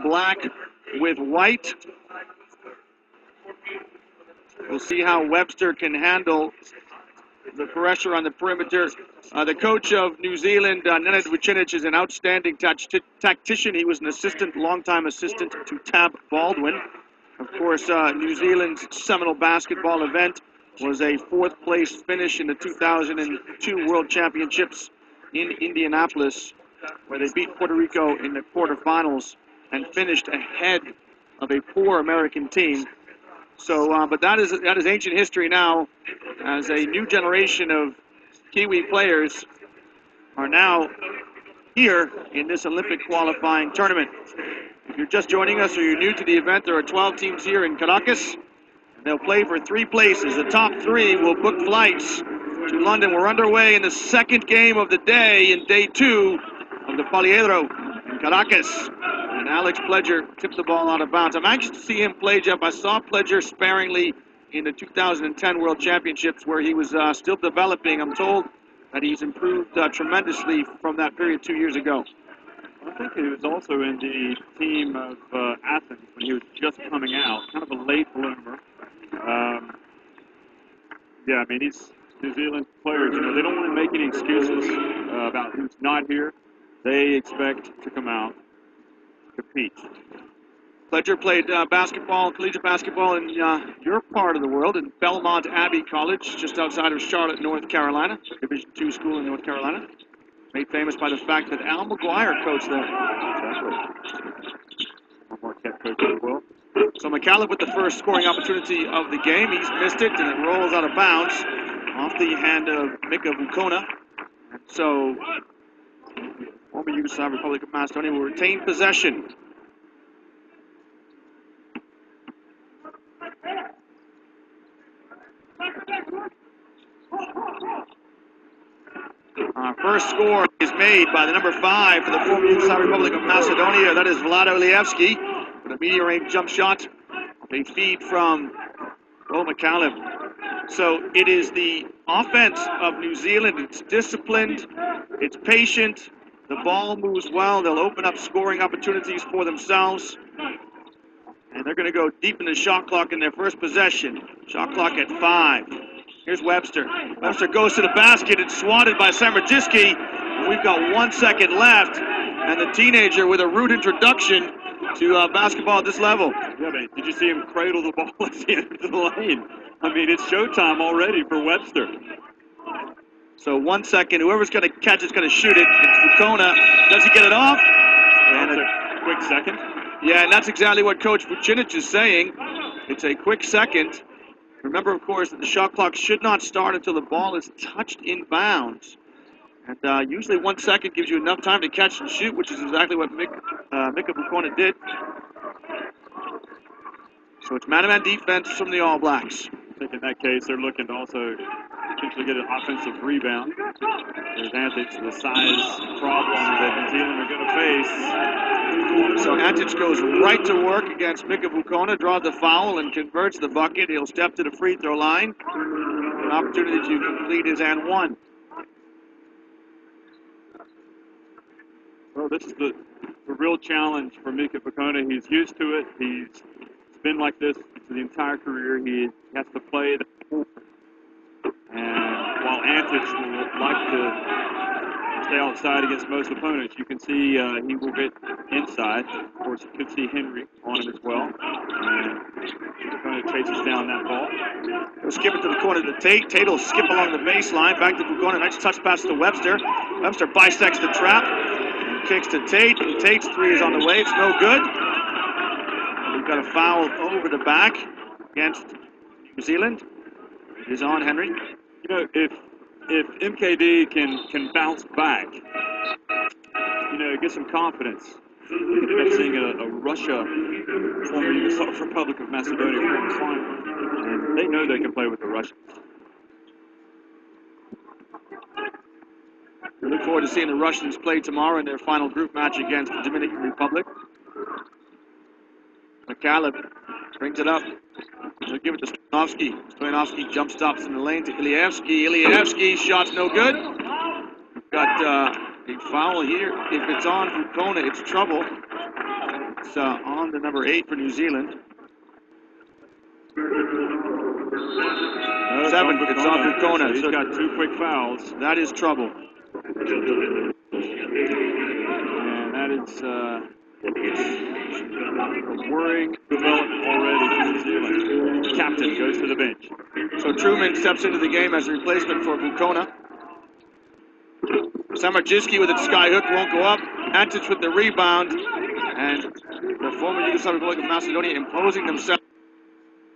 black with white. We'll see how Webster can handle the pressure on the perimeter. The coach of New Zealand, Nenad Vucinic, is an outstanding tactician. He was an assistant, longtime assistant to Tab Baldwin. Of course, New Zealand's seminal basketball event was a fourth-place finish in the 2002 World Championships in Indianapolis, where they beat Puerto Rico in the quarterfinals and finished ahead of a poor American team. So, but that is ancient history now, as a new generation of Kiwi players are now here in this Olympic qualifying tournament. If you're just joining us or you're new to the event, there are 12 teams here in Caracas. They'll play for 3 places. The top 3 will book flights to London. We're underway in the second game of the day in day 2 of the Poliedro in Caracas. And Alex Pledger tipped the ball out of bounds. I'm anxious to see him play, Jeff. I saw Pledger sparingly in the 2010 World Championships, where he was still developing. I'm told that he's improved tremendously from that period 2 years ago. I think he was also in the team of Athens when he was just coming out, kind of a late bloomer. Yeah, I mean, these New Zealand players, you know, they don't want to make any excuses about who's not here. They expect to come out, compete. Pledger played basketball, collegiate basketball in your part of the world, in Belmont Abbey College, just outside of Charlotte, North Carolina, Division II school in North Carolina. Made famous by the fact that Al McGuire coached there. Exactly. One more head coach as well. So McCallum with the first scoring opportunity of the game. He's missed it, and it rolls out of bounds off the hand of Mika Vukona. And so, former Yugoslav Republic of Macedonia will retain possession. First score is made by the number 5 for the former Yugoslav Republic of Macedonia. That is Vlado Ilievski with a medium range jump shot. A feed from McCallum. So it is the offense of New Zealand. It's disciplined. It's patient. The ball moves well. They'll open up scoring opportunities for themselves. And they're going to go deep in the shot clock in their first possession. Shot clock at 5. Here's Webster. Webster goes to the basket. It's swatted by Samardziski. We've got 1 second left. And the teenager with a rude introduction to basketball at this level. Yeah, man. Did you see him cradle the ball at the end of the lane? I mean, it's showtime already for Webster. So 1 second. Whoever's going to catch it's going to shoot it. It's Vukona. Does he get it off? And a quick second. Yeah, and that's exactly what Coach Vucinic is saying. It's a quick second. Remember, of course, that the shot clock should not start until the ball is touched in bounds. And usually 1 second gives you enough time to catch and shoot, which is exactly what Mika Vukona did. So it's man-to-man defense from the All Blacks. I think in that case, they're looking to also potentially get an offensive rebound. The advantage, the size problem that New Zealand are going to face. So Antic goes right to work against Mika Vukona, draws the foul, and converts the bucket. He'll step to the free throw line. An opportunity to complete his and one. Well, this is the real challenge for Mika Vukona. He's used to it. He's been like this for the entire career. He has to play the four. And while Antic will like to stay outside against most opponents, you can see he will get inside. Of course, you could see Henry on him as well. And Vukona chases down that ball. He'll skip it to the corner to Tate. Tate will skip along the baseline. Back to Vukona. Nice touch pass to Webster. Webster bisects the trap. And kicks to Tate. And Tate's three is on the way. It's no good. We've got a foul over the back against New Zealand. It is on Henry. You know, if MKD can bounce back, you know, get some confidence. Facing a Russia, former Yugoslav Republic of Macedonia, and they know they can play with the Russians. We look forward to seeing the Russians play tomorrow in their final group match against the Dominican Republic. McCallum brings it up. He'll give it to Stoyanovsky. Stoyanovsky jump stops in the lane to Ilievski. Ilievski, shot's no good. We've got a foul here. If it's on Vukona, it's trouble. It's on the number 8 for New Zealand. 7, it's on Bukona. So he's got 2 quick fouls. That is trouble. And that is a worrying development already for New Zealand. Captain goes to the bench. So Truman steps into the game as a replacement for Bukona. Samardziski with a sky hook, won't go up. Antic with the rebound. And the former Yugoslav Republic of Macedonia imposing themselves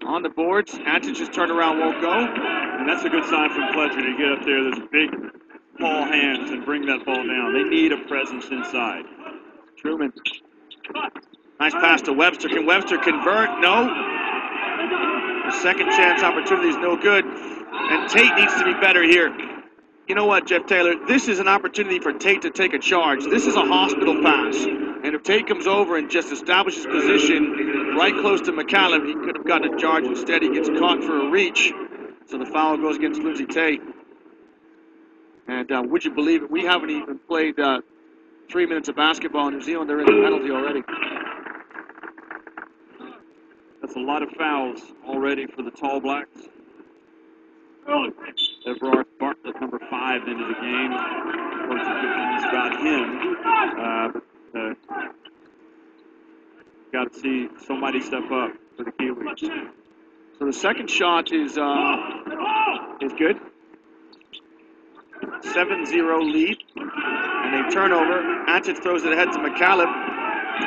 on the boards. Antic's turnaround won't go. And that's a good sign from Fletcher to get up there, those big ball hands, and bring that ball down. They need a presence inside. Truman. Nice pass to Webster. Can Webster convert? No. The second chance opportunity is no good. And Tate needs to be better here. You know what, Jeff Taylor? This is an opportunity for Tate to take a charge. This is a hospital pass. And if Tate comes over and just establishes position right close to McCallum, he could have gotten a charge. Instead, he gets caught for a reach. So the foul goes against Lindsay Tate. And would you believe it? We haven't even played 3 minutes of basketball in New Zealand. They're in the penalty already. That's a lot of fouls already for the Tall Blacks. Everard Bartlett, number 5, into the game. Of course, it's about him. Got to see somebody step up for the Kiwis. So the second shot is good. 7-0 lead. And a turnover. Antic throws it ahead to McCallum.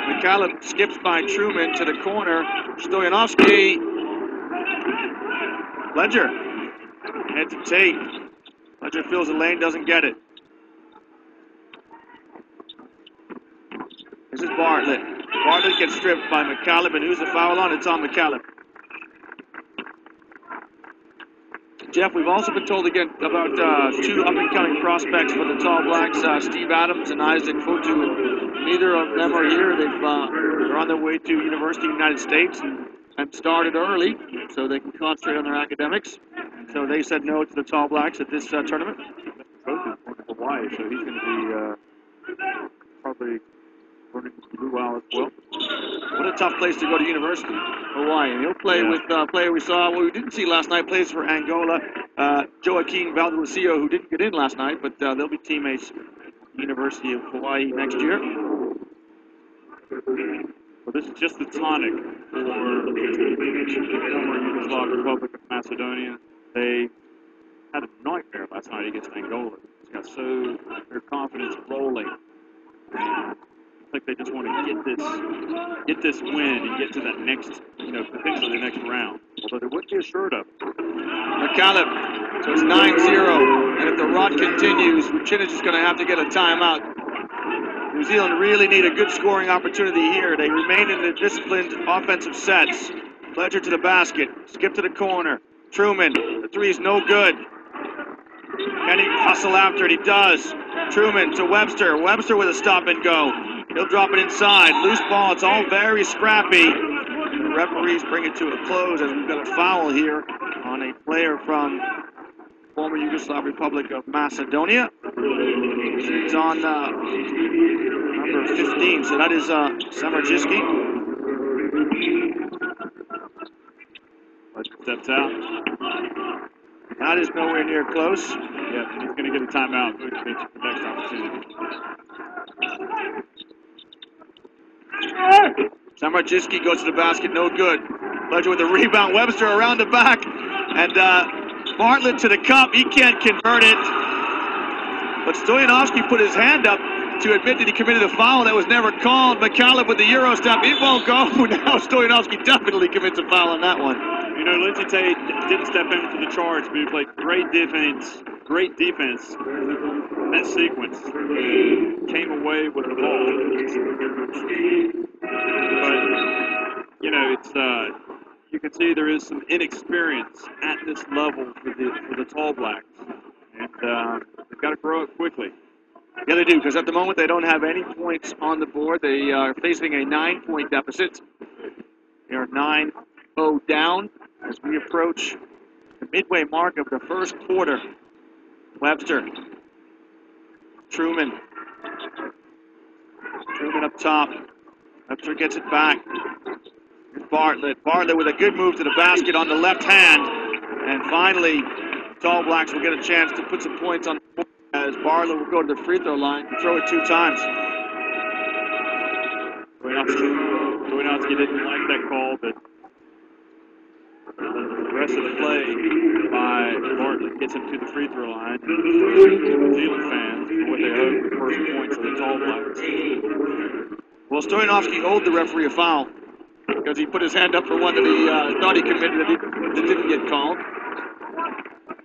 McCallum skips by Truman to the corner. Stoyanovsky. Ledger. Head to Tate. Ledger fills the lane, doesn't get it. This is Bartlett. Bartlett gets stripped by McCallum, and who's the foul on? It's on McCallum. Jeff, we've also been told again about 2 up-and-coming prospects for the Tall Blacks, Steve Adams and Isaac Fotu. And neither of them are here. They're on their way to University of the United States and started early so they can concentrate on their academics. So they said no to the Tall Blacks at this tournament. Fotu's going to Hawaii, so he's going to be probably learning luau as well. What a tough place to go to university, Hawaii. And he'll play with a player we saw, well, we didn't see last night, plays for Angola, Joaquin Valdecillo, who didn't get in last night, but they'll be teammates at the University of Hawaii next year. Well, this is just the tonic for the former Yugoslav Republic of Macedonia. They had a nightmare last night against Angola. It's got so their confidence rolling. I think they just want to get this win and get to that next, potentially the next round. Although they wouldn't be assured of it. McCallum, so it's 9-0. And if the run continues, Vucinic is going to have to get a timeout. New Zealand really need a good scoring opportunity here. They remain in the disciplined offensive sets. Fletcher to the basket, skip to the corner. Truman, the three is no good. Can he hustle after it? He does. Truman to Webster. Webster with a stop and go. He'll drop it inside. Loose ball. It's all very scrappy. The referees bring it to a close as we've got a foul here on a player from former Yugoslav Republic of Macedonia. He's on number 15, so that is Samardziski. Steps out. That is nowhere near close. Yeah, he's going to get a timeout. For the next opportunity. Samardziski goes to the basket, no good. Ledger with the rebound. Webster around the back. And Bartlett to the cup. He can't convert it. But Stoyanovsky put his hand up to admit that he committed a foul that was never called. McCallum with the Euro step. It won't go. Now Stoyanovsky definitely commits a foul on that one. Lindsay Tate didn't step into the charge, but he played great defense in that sequence. Came away with the ball. But, it's you can see there is some inexperience at this level for the Tall Blacks. And they've got to grow up quickly. Yeah, they do, because at the moment they don't have any points on the board. They are facing a 9-point deficit. They are 9-0 down as we approach the midway mark of the first quarter. Webster. Truman up top. Webster gets it back. Here's Bartlett. Bartlett with a good move to the basket on the left hand. And finally, Tall Blacks will get a chance to put some points on the board as Bartlett will go to the free throw line and throw it 2 times. Stoyanovsky didn't like that call, but the rest of the play by Bartlett gets him to the free throw line. New Zealand fans, what they hope, the first points of the Tall Blacks. Well, Stoyanovsky owed the referee a foul because he put his hand up for one that he thought he committed that didn't get called.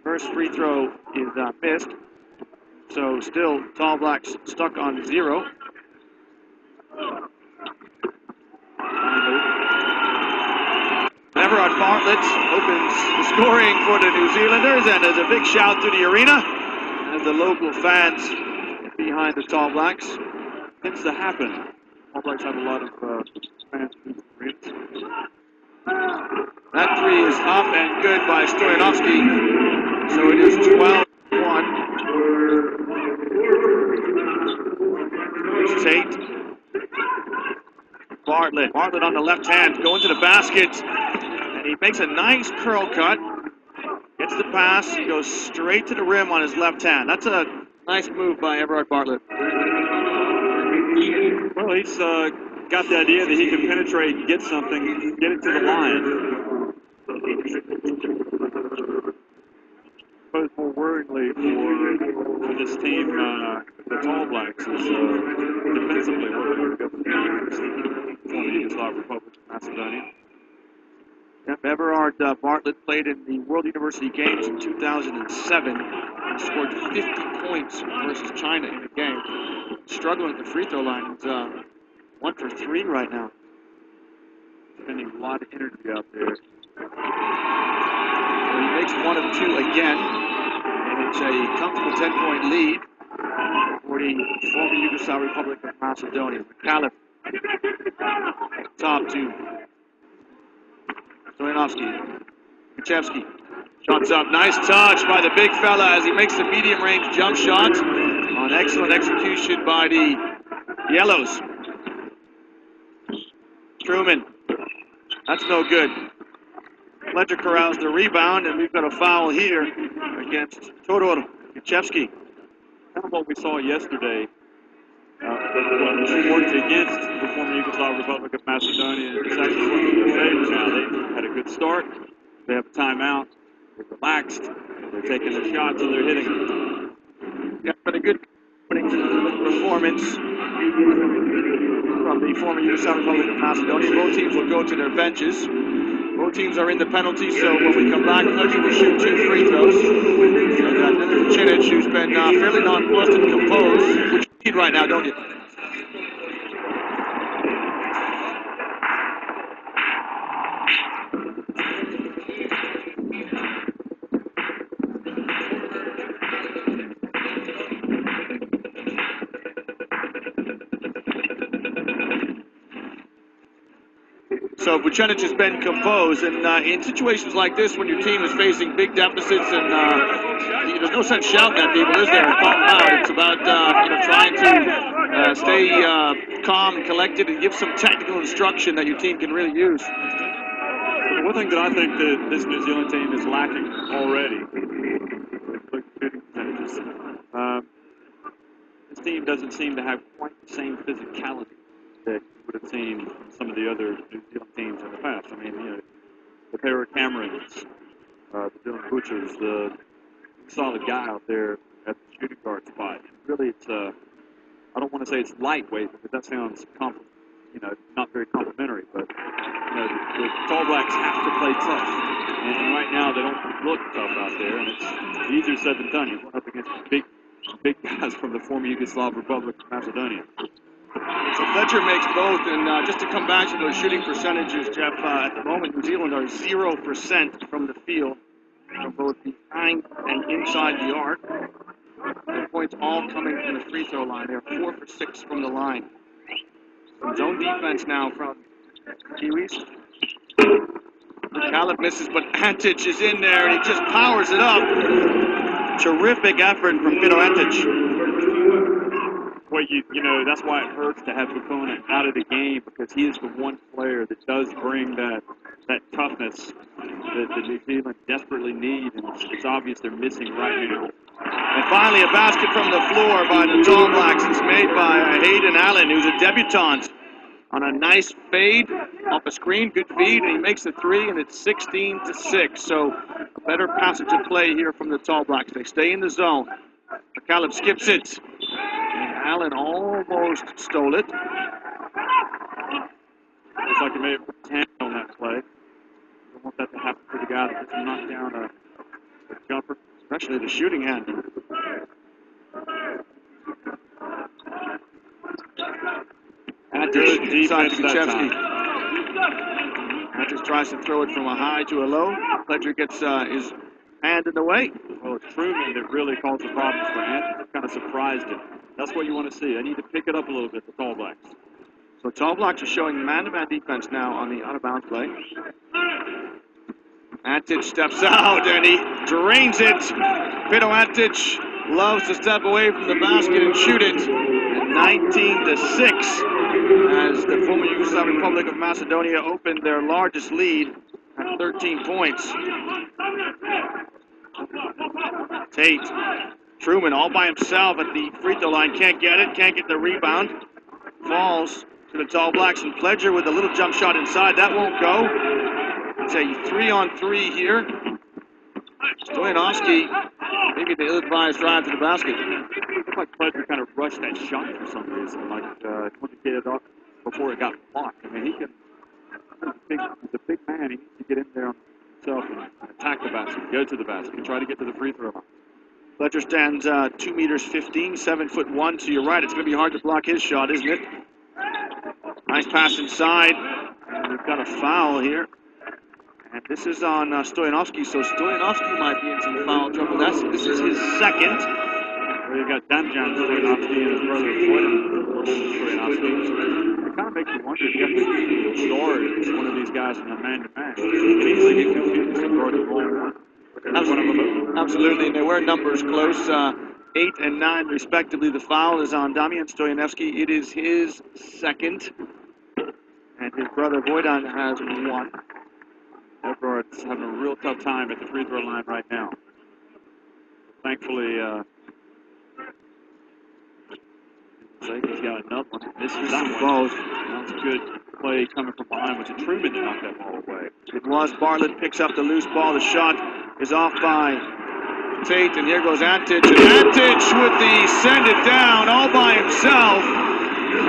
First free throw is missed. So still, Tall Blacks stuck on 0. Everard Bartlett opens the scoring for the New Zealanders, and there's a big shout to the arena as the local fans behind the Tall Blacks. Tends to happen. Tall Blacks have a lot of fans in the arena. That 3 is up and good by Stoyanovsky. So it is 12-1. Here's Tate. Bartlett on the left hand, going to the basket. And he makes a nice curl cut. Gets the pass, goes straight to the rim on his left hand. That's a nice move by Everard Bartlett. Well, he's got the idea that he can penetrate and get something, get it to the line. But more worryingly for this team, the Tall Blacks, is defensively what they're going to go for the former Yugoslav Republic of Macedonia. Yep, Everard Bartlett played in the World University Games in 2007 and scored 50 points versus China in the game. Struggling at the free throw line. He's 1 for 3 right now. Spending a lot of energy out there. So he makes 1 of 2 again. And it's a comfortable 10-point lead for the former Yugoslav Republic of Macedonia. McAuliffe, top 2. Stoyanovsky, Kuchevsky, shots up, nice touch by the big fella as he makes the medium range jump shot on excellent execution by the Yellows. Truman, that's no good. Fletcher corrals the rebound, and we've got a foul here against Todor Kuchevsky. Kind of what we saw yesterday. Worked against the former Yugoslav Republic of Macedonia. It's actually working in their favor now. They had a good start. They have a timeout. They're relaxed. They're taking the shots and they're hitting them. Yeah, but a good performance from the former Yugoslav Republic of Macedonia. Both teams will go to their benches. Both teams are in the penalty, so when we come back, Fletcher will shoot 2 free throws. And Nenad Vucinic, who's been fairly nonplussed and composed, which you need right now, don't you? So Vucinic has been composed, and in situations like this, when your team is facing big deficits, and there's no sense shouting at people, is there? Calm out. It's about trying to stay calm and collected and give some technical instruction that your team can really use. One thing that I think that this New Zealand team is lacking already, this team doesn't seem to have quite the same physicality that you would have seen from some of the other New Zealand teams in the past. I mean, the Para Camerons, the Dylan Butchers, the solid guy out there at the shooting guard spot. Really, it's I don't want to say it's lightweight because that sounds not very complimentary. But the Tall Blacks have to play tough, and right now they don't look tough out there, and it's easier said than done. You're going up against big guys from the former Yugoslav Republic of Macedonia. So Fletcher makes both, and just to come back to those shooting percentages, Jeff, at the moment New Zealand are 0% from the field, from both behind and inside the arc. The points all coming from the free throw line. They're 4 for 6 from the line. Some zone defense now from Kiwis. McAuliffe misses, but Antic is in there, and he just powers it up. Terrific effort from Peter Antic. what that's why it hurts to have Bukona out of the game, because he is the one player that does bring that toughness that the New Zealand desperately need, and it's obvious they're missing right now. And finally, a basket from the floor by the Tall Blacks. It's made by Hayden Allen, who's a debutant, on a nice fade off a screen, good feed, and he makes the three, and it's 16-6. So a better passage of play here from the Tall Blacks. They stay in the zone. McCallum skips it, and Allen almost stole it. Looks like he may have put his hand on that play. Don't want that to happen to the guy that just knocked down a jumper, especially the shooting hand. Good defense that time. Matthews tries to throw it from a high to a low. Pledger gets his hand in the way. Well, it's Truman that really caused the problems for Anthony. Kind of surprised him. That's what you want to see. They need to pick it up a little bit, the Tall Blacks. So Tall Blacks are showing man-to-man defense now on the out-of-bounds play. Antic steps out and he drains it. Pito Antic loves to step away from the basket and shoot it. And 19-6 as the former Yugoslav Republic of Macedonia opened their largest lead at 13 points. Tate, Truman all by himself at the free throw line, can't get it, can't get the rebound. Falls to the Tall Blacks, and Pledger with a little jump shot inside. That won't go. It's a 3-on-3 here. Stoyanovsky, maybe the ill-advised drive to the basket. Looks like Pledger kind of rushed that shot for some reason, like indicated off before it got blocked. I mean, he's a big man. He needs to get in there on himself and attack the basket, go to the basket, and try to get to the free throw line. Pledger stands 2 meters 15, 7'1", so you're right. It's going to be hard to block his shot, isn't it? Nice pass inside. We've got a foul here. And this is on Stoyanovsky, so Stoyanovsky might be in some foul trouble. This is his second. Well, you've got Damjan Stoyanovsky and his brother Stoyanovsky. It kind of makes you wonder if you have to guard one of these guys in a man-to-man. You can easily get confused and guard the wrong one. Absolutely, and they were numbers close, 8 and 9 respectively. The foul is on Damian Stoyanovsky. It is his second, and his brother Vojdan has 1. Everard's having a real tough time at the free throw line right now. Thankfully, he's got another one. This is that one. That was a good play coming from behind. Was it Truman that knocked that ball away? It was. Bartlett picks up the loose ball. The shot is off by Tate, and here goes Antic. And Antic with the send it down all by himself.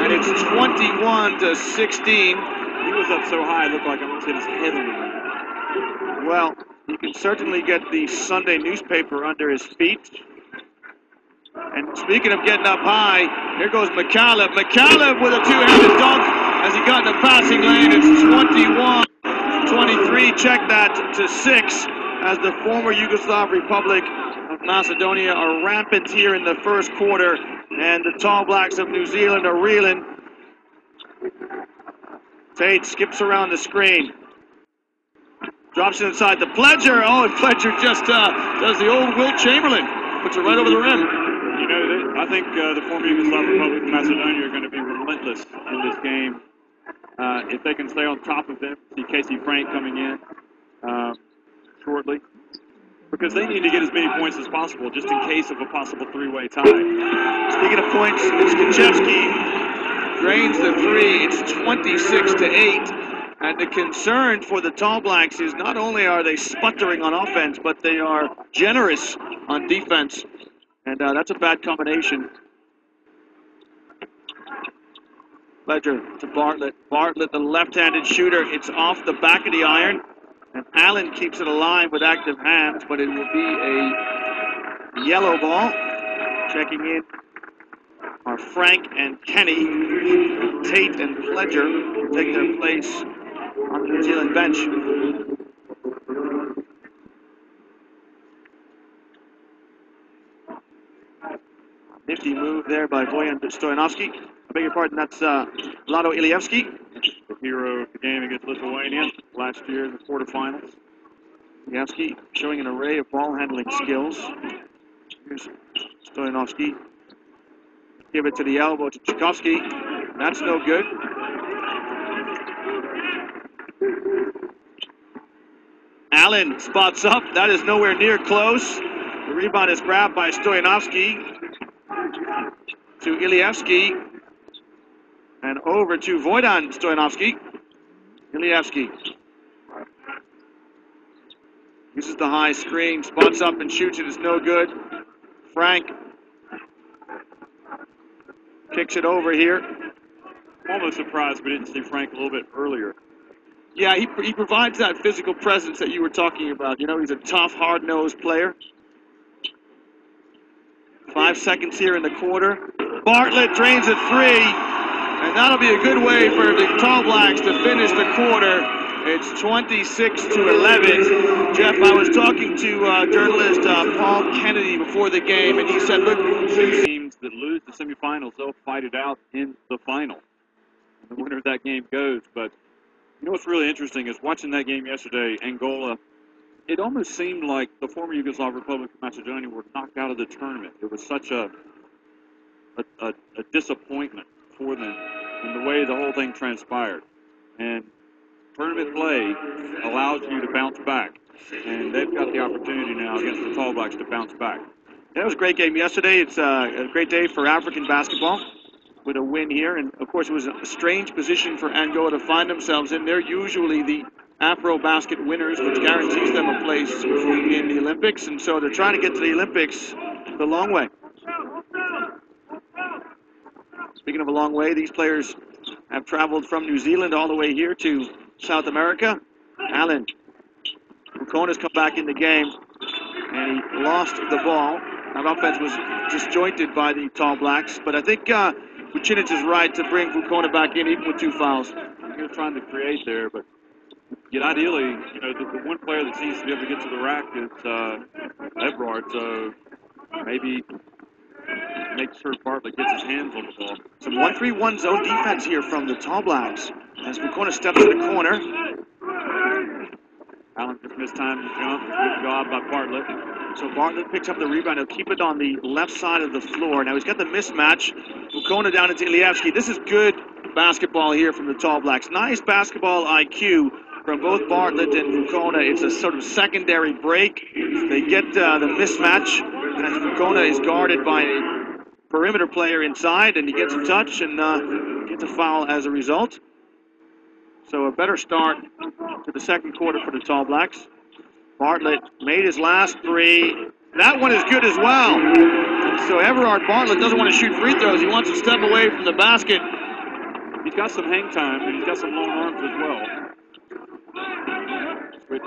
And it's 21-16. He was up so high, it looked like I almost hit his head on the rim. Well, you can certainly get the Sunday newspaper under his feet. And speaking of getting up high, here goes McCallum. McCallum with a two-handed dunk as he got in the passing lane. It's 21-23. Check that to 6 as the former Yugoslav Republic of Macedonia are rampant here in the first quarter. And the Tall Blacks of New Zealand are reeling. Tate skips around the screen. Drops it inside the Pledger. Oh, and Pledger just does the old Wilt Chamberlain. Puts it right over the rim. You know, I think the former Yugoslav Republic of Macedonia are going to be relentless in this game. If they can stay on top of them, see Casey Frank coming in shortly. Because they need to get as many points as possible, just in case of a possible three-way tie. Speaking of points, Skachevsky drains the three. It's 26-8. And the concern for the Tall Blacks is not only are they sputtering on offense, but they are generous on defense. And that's a bad combination. Pledger to Bartlett. Bartlett, the left-handed shooter. It's off the back of the iron. And Allen keeps it alive with active hands, but it will be a yellow ball. Checking in are Frank and Kenny. Tate and Pledger take their place on the New Zealand bench. Nifty move there by Bojan Stoyanovsky. I beg your pardon, that's Vlado Ilievski. The hero of the game against Lithuania last year in the quarterfinals. Ilievski showing an array of ball handling skills. Here's Stoyanovsky. Give it to the elbow to Tchaikovsky. That's no good. Allen spots up. That is nowhere near close. The rebound is grabbed by Stoyanovsky to Ilievsky. And over to Voidan Stoyanovsky. Ilievsky uses the high screen, spots up and shoots it. It's no good. Frank kicks it over here. Almost surprised we didn't see Frank a little bit earlier. Yeah, he provides that physical presence that you were talking about. You know, he's a tough, hard-nosed player. 5 seconds here in the quarter. Bartlett drains a three, and that'll be a good way for the Tall Blacks to finish the quarter. It's 26-11. Jeff, I was talking to journalist Paul Kennedy before the game, and he said, look, teams that lose the semifinals, they'll fight it out in the final. The winner of that game goes. But you know what's really interesting is watching that game yesterday, Angola, it almost seemed like the former Yugoslav Republic of Macedonia were knocked out of the tournament. It was such a disappointment for them in the way the whole thing transpired. And tournament play allows you to bounce back. And they've got the opportunity now against the Tall Blacks to bounce back. That was a great game yesterday. It's a great day for African basketball with a win here. And, of course, it was a strange position for Angola to find themselves in. They're usually the Afro-basket winners, which guarantees them a place in the Olympics. And so they're trying to get to the Olympics the long way. Speaking of a long way, these players have traveled from New Zealand all the way here to South America. Allen. Rukona's come back in the game, and he lost the ball. That offense was disjointed by the Tall Blacks, but I think Vucinic is right to bring Rukona back in, even with 2 fouls. You're trying to create there, but yet ideally, you know, the one player that seems to be able to get to the rack is Eberhard, so maybe make sure Bartlett gets his hands on the ball. Some 1-3-1 zone defense here from the Tall Blacks as Rukona steps to the corner. Allen just missed time to jump. Good job by Bartlett. So Bartlett picks up the rebound. He'll keep it on the left side of the floor. Now he's got the mismatch. Rukona down into Ilievsky. This is good basketball here from the Tall Blacks. Nice basketball IQ from both Bartlett and Rukona. It's a sort of secondary break. They get the mismatch, and Rukona is guarded by a perimeter player inside, and he gets a touch and gets a foul as a result. So a better start to the second quarter for the Tall Blacks. Bartlett made his last three. That one is good as well. So Everard Bartlett doesn't want to shoot free throws. He wants to step away from the basket. He's got some hang time, and he's got some long arms as well, which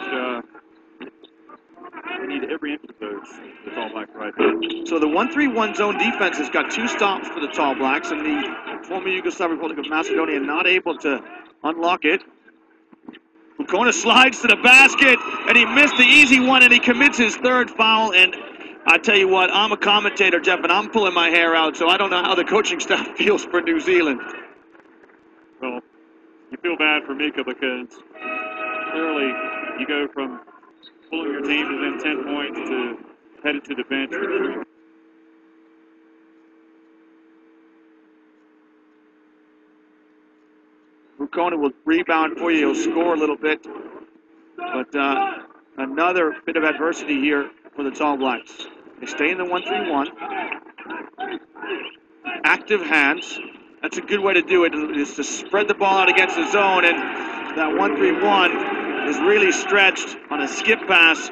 we need every inch of those, the Tall Blacks right there. So the 1-3-1 zone defense has got 2 stops for the Tall Blacks, and the former Yugoslav Republic of Macedonia not able to unlock it. Rukona slides to the basket, and he missed the easy one, and he commits his 3rd foul. And I tell you what, I'm a commentator, Jeff, and I'm pulling my hair out, so I don't know how the coaching staff feels for New Zealand. Well, you feel bad for Mika because clearly you go from pulling your team to within 10 points to headed to the bench. Rukona will rebound for you. He'll score a little bit. But another bit of adversity here for the Tall Blacks. They stay in the 1-3-1. Active hands. That's a good way to do it, is to spread the ball out against the zone. And that 1-3-1 is really stretched on a skip pass.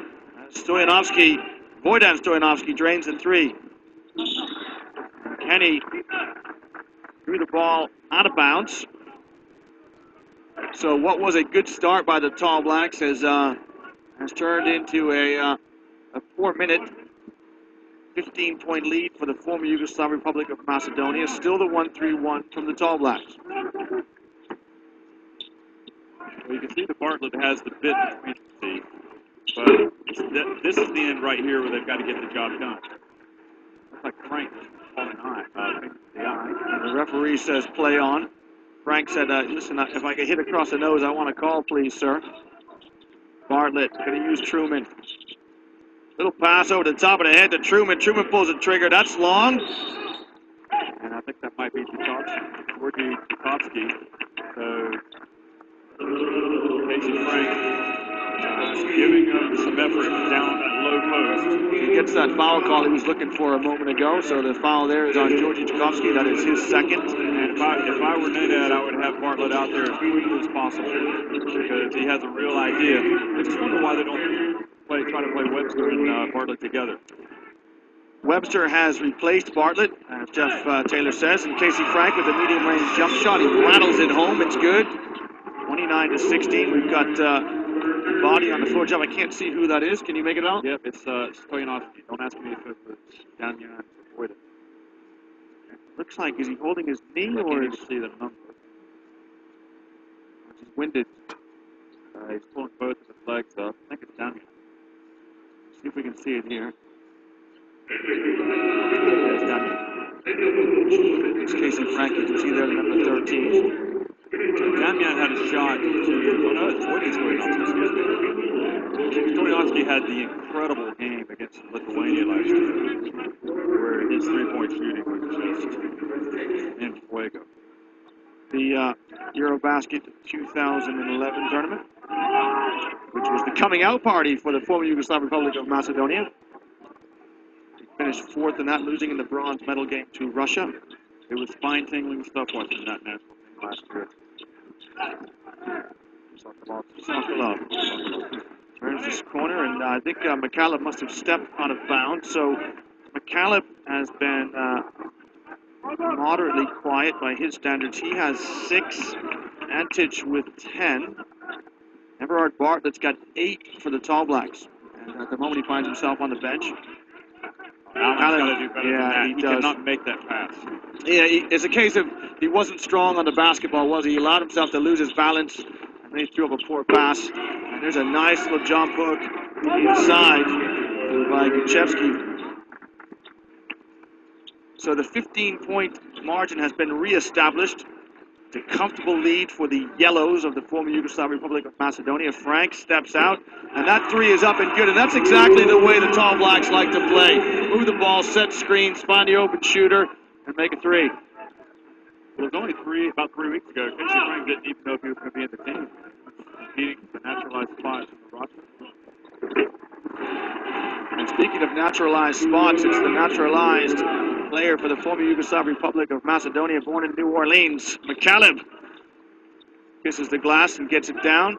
Voidan Stoyanovsky drains the 3. Kenny threw the ball out of bounds. So what was a good start by the Tall Blacks has turned into a 4-minute, 15-point lead for the former Yugoslav Republic of Macedonia. Still the 1-3-1 from the Tall Blacks. Well, you can see that Bartlett has the bit between the feet, but this is the end right here where they've got to get the job done. Looks like Frank falling the eye. The referee says play on. Frank said, listen, if I get hit across the nose, I want a call, please, sir. Bartlett going to use Truman. Little pass over the top of the head to Truman. Truman pulls the trigger. That's long. And I think that might be Georgie Tchaikovsky. So Casey Frank giving up some effort down on that low post. He gets that foul call he was looking for a moment ago, so the foul there is on Georgie Tchaikovsky. That is his second. And if I were Nenad, I would have Bartlett out there as quickly as possible because he has a real idea. I just wonder why they don't try to play Webster and Bartlett together. Webster has replaced Bartlett, as Jeff Taylor says, and Casey Frank with a medium-range jump shot. He rattles it home. It's good. 29-16. We've got body on the floor. Jeff, I can't see who that is. Can you make it out? Yep, it's Stoyanovsky. Don't ask me if it was down here. Avoid it. Looks like, is he holding his knee I or can't is even see the number. he's winded? He's pulling both of his legs up. I think it's down here. See if we can see it here. It's down here. It's Casey Frank. You can see there the number 13. Damian had a shot to, Stoyanovsky had the incredible game against Lithuania last year, where his three-point shooting was just in fuego. The Eurobasket 2011 tournament, which was the coming out party for the former Yugoslav Republic of Macedonia. He finished fourth in that, losing in the bronze medal game to Russia. It was spine-tingling stuff watching that national team last year. Sokolov turns this corner, and I think McCallum must have stepped out of bounds. So McCallum has been moderately quiet by his standards. He has 6, Antich with 10. Everard Bartlett's got 8 for the Tall Blacks. And at the moment, he finds himself on the bench. Allen's got to do better than that. He does. cannot make that pass. Yeah, it's a case of he wasn't strong on the basketball, was he? He allowed himself to lose his balance, and then he threw up a poor pass. And there's a nice little jump hook inside by Guchevsky. So the 15-point margin has been reestablished. It's a comfortable lead for the Yellows of the former Yugoslav Republic of Macedonia. Frank steps out, and that three is up and good. And that's exactly the way the Tall Blacks like to play. Move the ball, set screens, find the open shooter, and make a three. Well, it was only about 3 weeks ago. Casey Frank didn't even know if he was going to be in the team. Competing for naturalized spots in the roster. And speaking of naturalized spots, it's the naturalized player for the former Yugoslav Republic of Macedonia, born in New Orleans, McCallum. Kisses the glass and gets it down.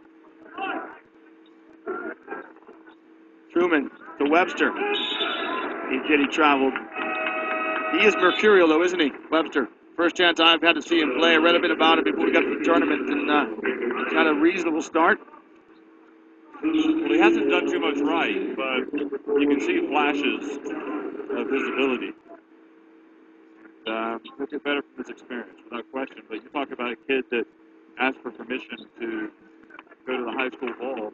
Truman to Webster. He traveled. He is mercurial, though, isn't he, Webster? First chance I've had to see him play. I read a bit about him before we got to the tournament, and he's had a reasonable start. Well, he hasn't done too much right, but you can see flashes of his ability. He'll get better from his experience, without question. But you talk about a kid that asked for permission to go to the high school ball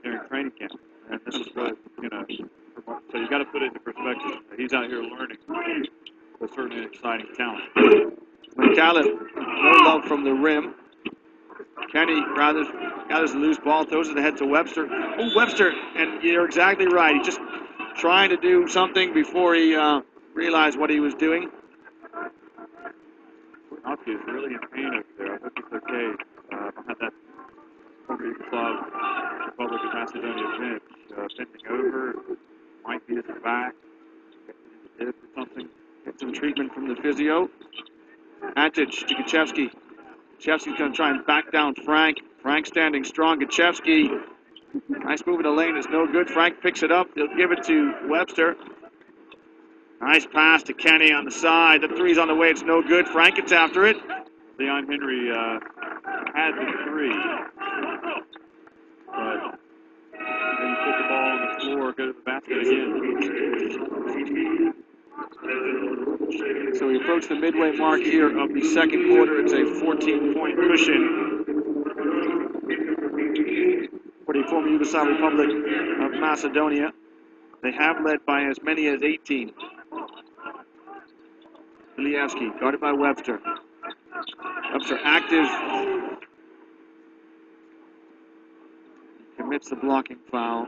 during training camp. And this is what, so you got to put it into perspective. He's out here learning. But certainly an exciting talent. McCallum, no love from the rim. Kenny gathers the loose ball, throws it ahead to Webster. Oh, Webster, and you're exactly right. He's just trying to do something before he realized what he was doing. Nazi is really in pain over there. I hope he's okay behind that former Yugoslav Republic of Macedonia bench. Bending over, might be at the back, hip or something. Get some treatment from the physio. Antich to Guchevsky. Guchevsky's going to try and back down Frank. Frank standing strong. Guchevsky, nice move in the lane. It's no good. Frank picks it up. He'll give it to Webster. Nice pass to Kenny on the side. The three's on the way. It's no good. Frank gets after it. Leon Henry had the three. But then he put the ball on the floor, go to the basket again. So we approach the midway mark here of the second quarter. It's a 14-point cushion for the former Yugoslav Republic of Macedonia. They have led by as many as 18. Ilievsky, guarded by Webster. Webster active. Commits the blocking foul.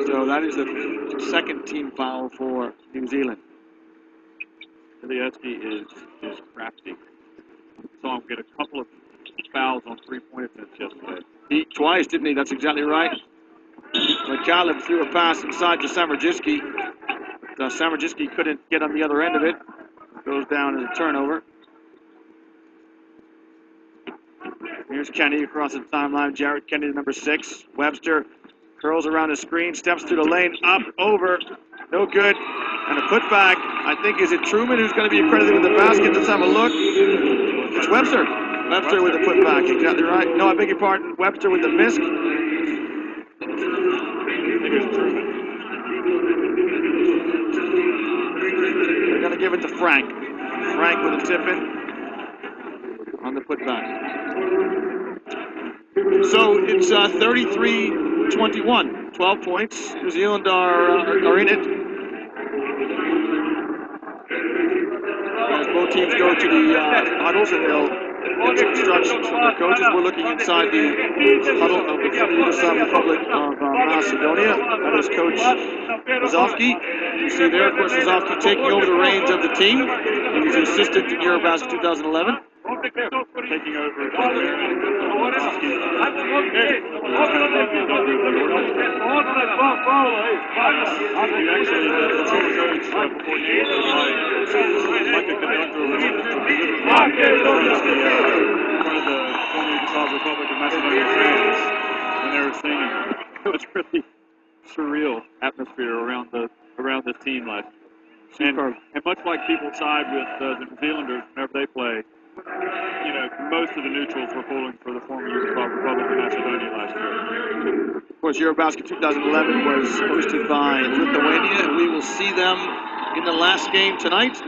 So that is the second team foul for New Zealand. Ilieski is crafty. Saw him get a couple of fouls on three-point attempts yesterday. He twice, didn't he? That's exactly right. McCallum threw a pass inside to Samardziski. Samardziski couldn't get on the other end of it. Goes down as a turnover. Here's Kenny across the timeline. Jared Kenny, the number 6. Webster curls around the screen, steps through the lane, up, over, no good. And a putback. I think, is it Truman who's going to be accredited with the basket? Let's have a look. It's Webster. Webster with the putback, exactly right. No, I beg your pardon. Webster with the miss. I think it's Truman. They're going to give it to Frank. Frank with a tip-in on the putback. So it's 33-21. 12 points. New Zealand are in it. As both teams go to the huddles and they'll get some instructions from their coaches. We're looking inside the huddle of the Yugoslav Republic of Macedonia. That is Coach Zofsky. You see there, of course, Zofsky taking over the reins of the team. He was an assistant in Eurobasket 2011. Taking over. Like a conductor one of the former Yugoslav Republic of Macedonia fans when they were singing. It was really surreal atmosphere around the team last year. And much like people side with the New Zealanders whenever they play, you know, most of the neutrals were pulling for the former Yugoslav Republic of Macedonia last year. Of course, Eurobasket 2011 was hosted by Lithuania, and we will see them in the last game tonight.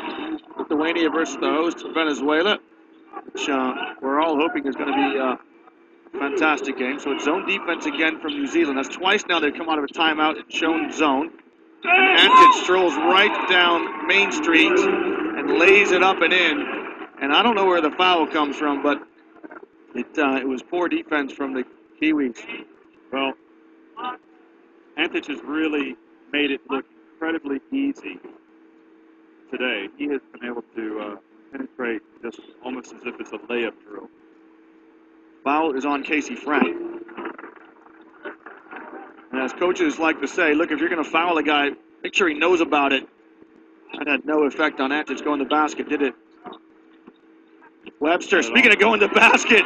Lithuania versus the host, Venezuela, which we're all hoping is going to be a fantastic game. So it's zone defense again from New Zealand. That's twice now they've come out of a timeout and shown zone. And Antic strolls right down Main Street and lays it up and in. And I don't know where the foul comes from, but it was poor defense from the Kiwis. Well, Antic has really made it look incredibly easy today. He has been able to penetrate just almost as if it's a layup drill. Foul is on Casey Frank. And as coaches like to say, look, if you're going to foul a guy, make sure he knows about it. That had no effect on Antic going to the basket, did it? Webster, speaking of going to the basket,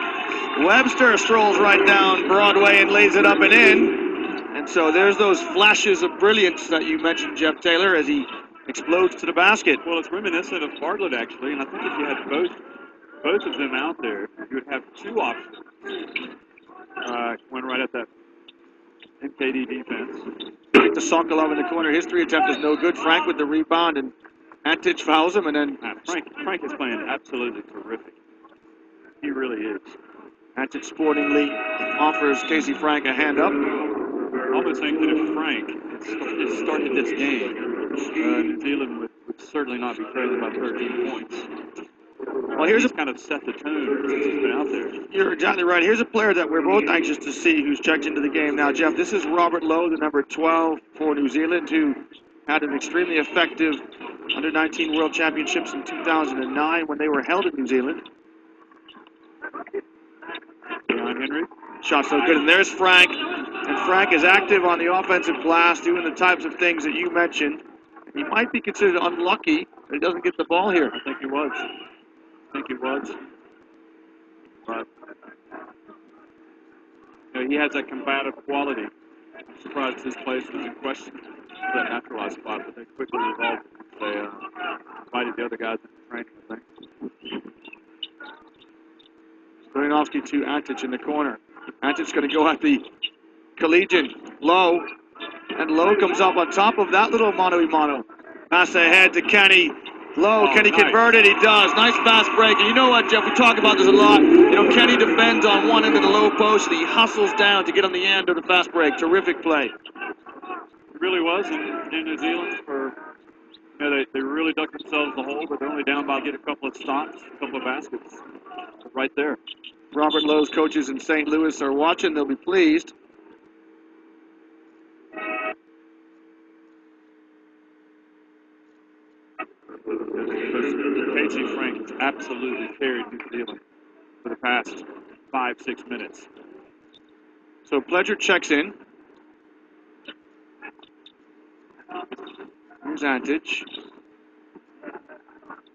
Webster strolls right down Broadway and lays it up and in. And so there's those flashes of brilliance that you mentioned, Jeff Taylor, as he explodes to the basket. Well, it's reminiscent of Bartlett, actually, and I think if you had both of them out there, you would have two options. Went right at that MKD defense. Frank to Sokolov in the corner. His three attempt is no good. Frank with the rebound, and Antic fouls him, and then Frank is playing absolutely terrific. He really is. Antic sportingly offers Casey Frank a hand up. I almost think that if Frank had started this game, New Zealand would certainly not be trailing by 13 points. Well, he's kind of set the tone since he's been out there. You're exactly right. Here's a player that we're both anxious to see who's checked into the game now, Jeff. This is Robert Lowe, the number 12 for New Zealand, who had an extremely effective Under-19 World Championships in 2009 when they were held in New Zealand. John Henry. Shot so good. And there's Frank. And Frank is active on the offensive glass, doing the types of things that you mentioned. He might be considered unlucky that he doesn't get the ball here. I think he was. But you know, he has that combative quality. I'm surprised his place was in question for that naturalized spot, but they quickly resolved it. They invited the other guys into training, I think. Stoyanovsky to Antic in the corner. Antic's going to go at the collegiate. Low. And Low comes up on top of that little mano-a-mano. Pass ahead to Kenny. Low, can he convert it? He does. Nice fast break. And you know what, Jeff? We talk about this a lot. You know, Kenny defends on one end of the low post, and he hustles down to get on the end of the fast break. Terrific play. It really was in New Zealand. They really dug themselves in the hole, but they're only down by a couple of stops, a couple of baskets. Right there. Robert Lowe's coaches in St. Louis are watching. They'll be pleased. J.C. Frank has absolutely carried New Zealand for the past 5-6 minutes. So Pledger checks in. Here's Antic.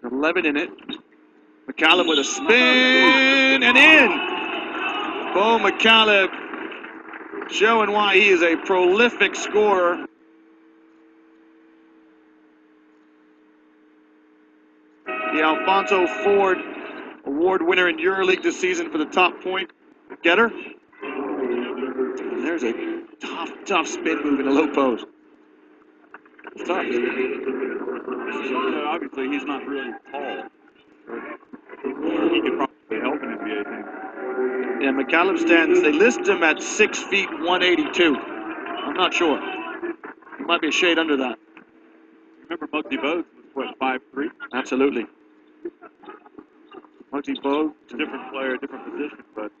11 in it. McCallum with a spin and in. Bo McCallum showing why he is a prolific scorer. The Alfonso Ford Award winner in EuroLeague this season for the top point getter. And there's a tough spin move in the low post. It's tough. So obviously, he's not really tall. He could probably help an NBA team. Yeah, McCallum stands, they list him at 6 feet 182. I'm not sure. He might be a shade under that. Remember Muggsy Bogues was, what, 5'3"? Absolutely. Muggsy Bogues. Different player, different position, but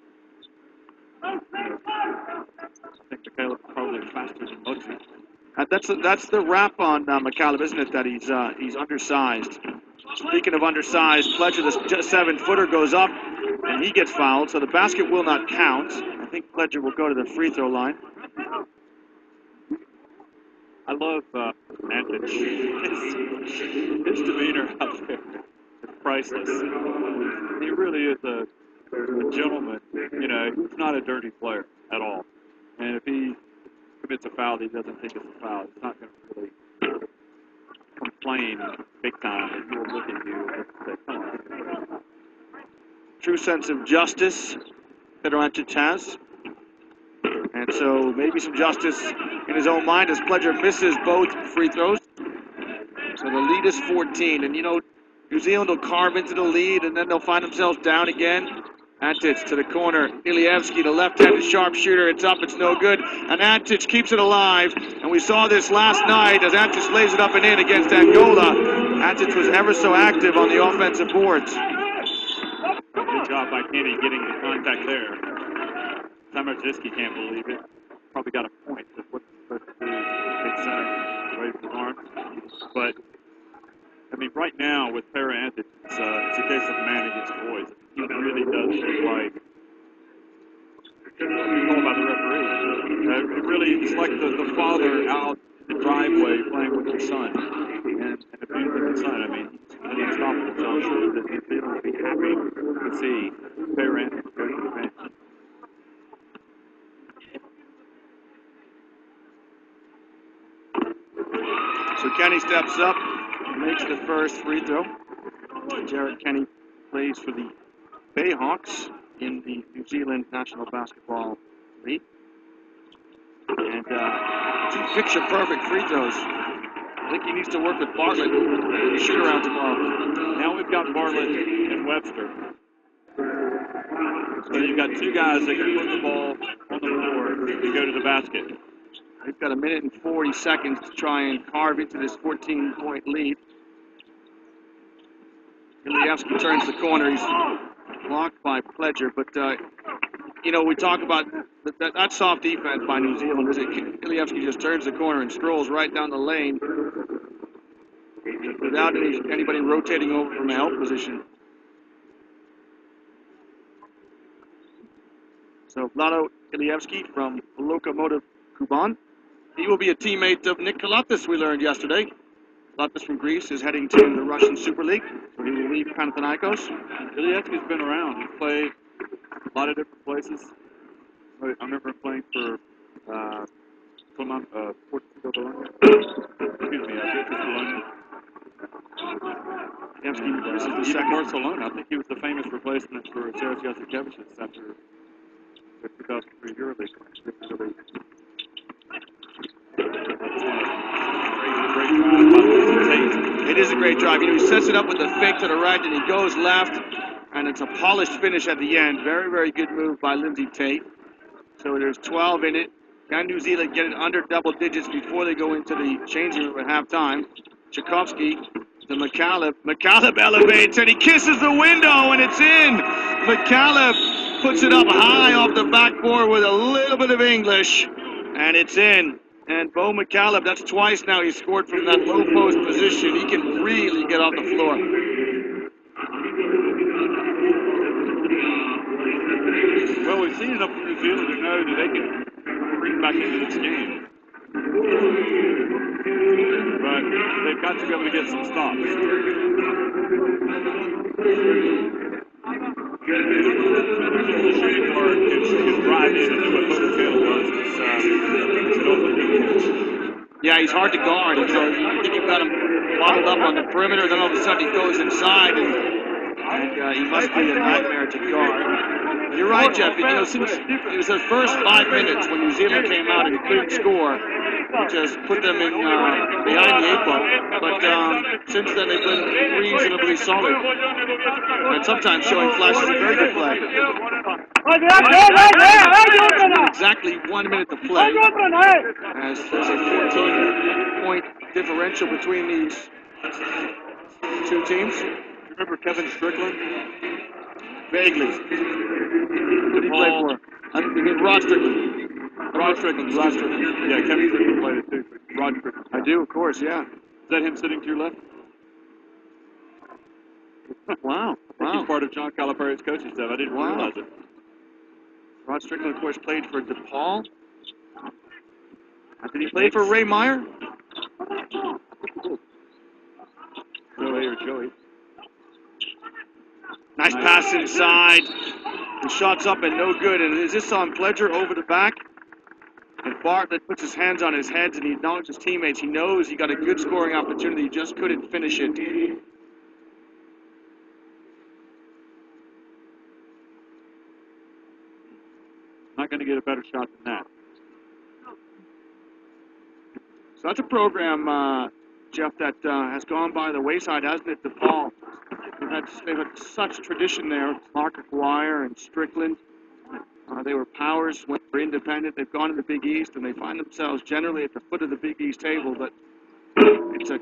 I think McCallum is probably faster than Muggsy. That's the rap on McCallum, isn't it? That he's undersized. Speaking of undersized, Pledger, the 7-footer, goes up and he gets fouled, so the basket will not count. I think Pledger will go to the free throw line. I love Antic. His demeanor out there is priceless. He really is a gentleman. You know, he's not a dirty player at all. And if he commits a foul, he doesn't think it's a foul. He's not going to really complain big time, and he will look at you and say, come on. True sense of justice Pedro Antic has. And so maybe some justice in his own mind as Pledger misses both free throws. So the lead is 14. And, you know, New Zealand will carve into the lead, and then they'll find themselves down again. Antic to the corner. Ilievski, the left-handed sharpshooter. It's up. It's no good. And Antic keeps it alive. And we saw this last night as Antic lays it up and in against Angola. Antic was ever so active on the offensive boards. Good job by Kenny getting the contact there. Samardziski can't believe it. Probably got a point. That's what he's supposed to do. Big center, raise his arm. But, I mean, right now with Para Antic, it's a case of man against boys. He really does look like called by the referee. Really, it's like the father out in the driveway playing with his son and abusing his son. I mean, he's unstoppable. So I'm sure that New Zealand will be happy to see Para Antic go to the bench. So Kenny steps up and makes the first free throw. Jared Kenny plays for the Bayhawks in the New Zealand National Basketball League. And two picture-perfect free throws. I think he needs to work with Bartlett in the shoot-around tomorrow. Now we've got Bartlett and Webster. So you've got two guys that can put the ball on the floor and go to the basket. We've got 1 minute and 40 seconds to try and carve into this 14-point lead. Ilievski turns the corner. He's blocked by Pledger, but you know, we talk about that soft defense by New Zealand. Ilievski just turns the corner and strolls right down the lane without anybody rotating over from a help position. So Vlado Ilievski from Lokomotiv Kuban. He will be a teammate of Nick Kalatis, we learned yesterday. Kalatis from Greece is heading to the Russian Super League, so he will leave Panathinaikos. Ilievski's been around. He's played a lot of different places. I remember him playing for Portugal. Excuse me, Barcelona. This is the second. Barcelona. I think he was the famous replacement for Serge Jasikevicius after the 2003 EuroLeague. It is a great drive. You know, he sets it up with the fake to the right, and he goes left, and it's a polished finish at the end. Very, very good move by Lindsay Tate. So there's 12 in it. Can New Zealand get it under double digits before they go into the changing room at halftime? Tchaikovsky to McCallum. McCallum elevates, and he kisses the window, and it's in. McCallum puts it up high off the backboard with a little bit of English, and it's in. And Bo McCallum, that's twice now he's scored from that low post position. He can really get off the floor. I've seen enough from New Zealand to know that they can bring back into this game. But they've got to be able to get some stops. The shooting guard can drive in and do what Bobby Taylor does. It's an open defense. Yeah, he's hard to guard. And so you think you've got him bottled up on the perimeter, then all of a sudden he goes inside, and he must be a nightmare to guard. You're right, Jeff. You know, since it was their first 5 minutes when New Zealand came out and couldn't score, it just put them in behind the 8 ball. But since then they've been reasonably solid, and sometimes showing flashes of very good play. Exactly 1 minute to play, as there's a 14-point differential between these two teams. Remember Kevin Strickland? Vaguely. Who did he play for? You mean Rod Strickland? Rod Strickland. Yeah, Kevin Strickland played it too. Rod Strickland. I do, of course, yeah. Is that him sitting to your left? Wow. He's part of John Calipari's coaching staff. I didn't realize it. Rod Strickland, of course, played for DePaul. Did he play for Ray Meyer? Joey or Joey. Nice pass inside. The shot's up and no good. And is this on Pledger over the back? And Bartlett puts his hands on his head and he acknowledges his teammates. He knows he got a good scoring opportunity. He just couldn't finish it. Not going to get a better shot than that. So that's a program, Jeff, that has gone by the wayside, hasn't it, DePaul? They've had such tradition there. Mark Aguirre and Strickland. They were powers when they were independent. They've gone to the Big East, and they find themselves generally at the foot of the Big East table. But it's a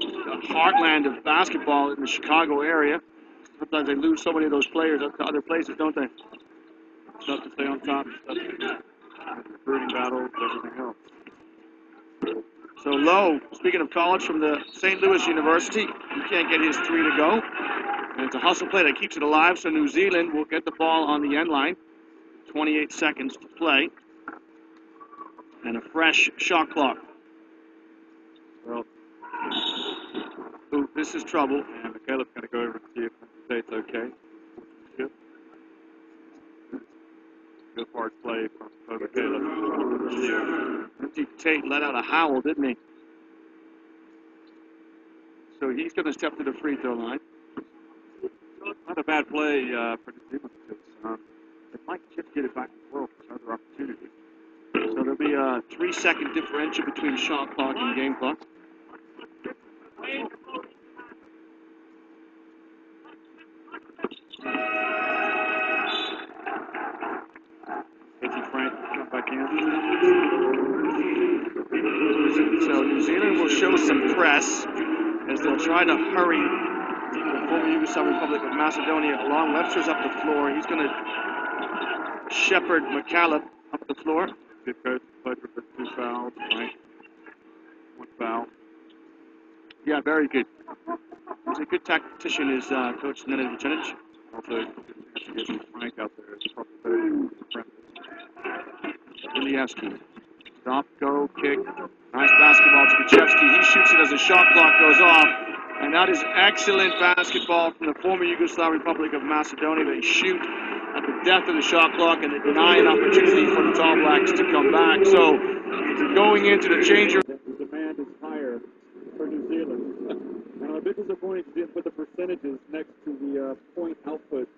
heartland of basketball in the Chicago area. Sometimes they lose so many of those players up to other places, don't they? Tough to stay on top. Tough to recruiting battles, everything else. So Lowe, speaking of college, from the St. Louis University, he can't get his three to go. And it's a hustle play that keeps it alive, so New Zealand will get the ball on the end line. 28 seconds to play. And a fresh shot clock. Well, ooh, this is trouble. And Caleb's going to go over and see if it's okay. Good. Good hard play from Bobby Caleb. Tate let out a howl, didn't he? So he's going to step to the free throw line. Not a bad play for New Zealand because they might just get it back to the world for another opportunity. So there'll be a 3-second differential between shot clock and game clock. Back in. So New Zealand will show some press as they'll try to hurry the former Yugoslav Republic of Macedonia along. Webster's up the floor. He's going to shepherd McCallum up the floor. Good coach, Pledger for 2 fouls, right? 1 foul. Yeah, very good. He's a good tactician, is Coach Nenad Vucinic. Also, to get Frank out there. It's probably better than Ilievsky. Stop, go, kick. Nice basketball to Kuchevsky. He shoots it as the shot clock goes off. And that is excellent basketball from the former Yugoslav Republic of Macedonia. They shoot at the death of the shot clock and they deny an opportunity for the Tall Blacks to come back. So going into the changer. The demand is higher for New Zealand. I'm a bit disappointed you didn't put the percentages next to the point output.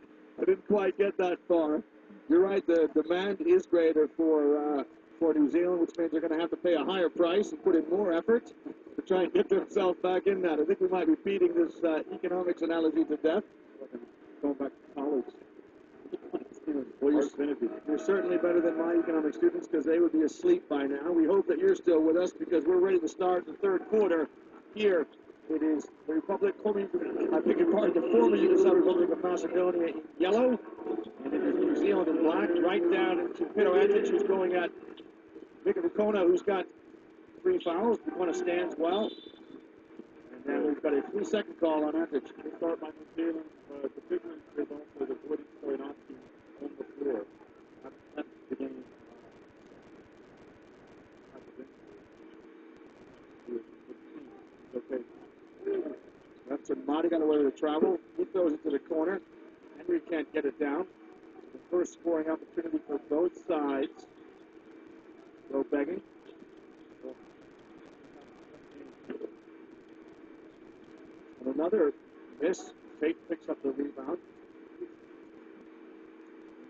I didn't quite get that far. You're right, the demand is greater for New Zealand, which means they're going to have to pay a higher price and put in more effort to try and get themselves back in that. I think we might be beating this economics analogy to death. Going back to college. Well, you're certainly better than my economics students because they would be asleep by now. We hope that you're still with us because we're ready to start the third quarter here. It is the Republic, the former Yugoslav Republic of Macedonia in yellow, and it is New Zealand in black, right down into Preolimpico, who's going at Mika Vukona, who's got 3 fouls. Vukona stands well. And then we've got a 3-second call on Antic. We start by New Zealand. The big one is also the Woody Stoyanovsky on the floor. That's got away with a travel. He throws it to the corner. Henry can't get it down. The first scoring opportunity for both sides. Go begging. And another miss. Tate picks up the rebound.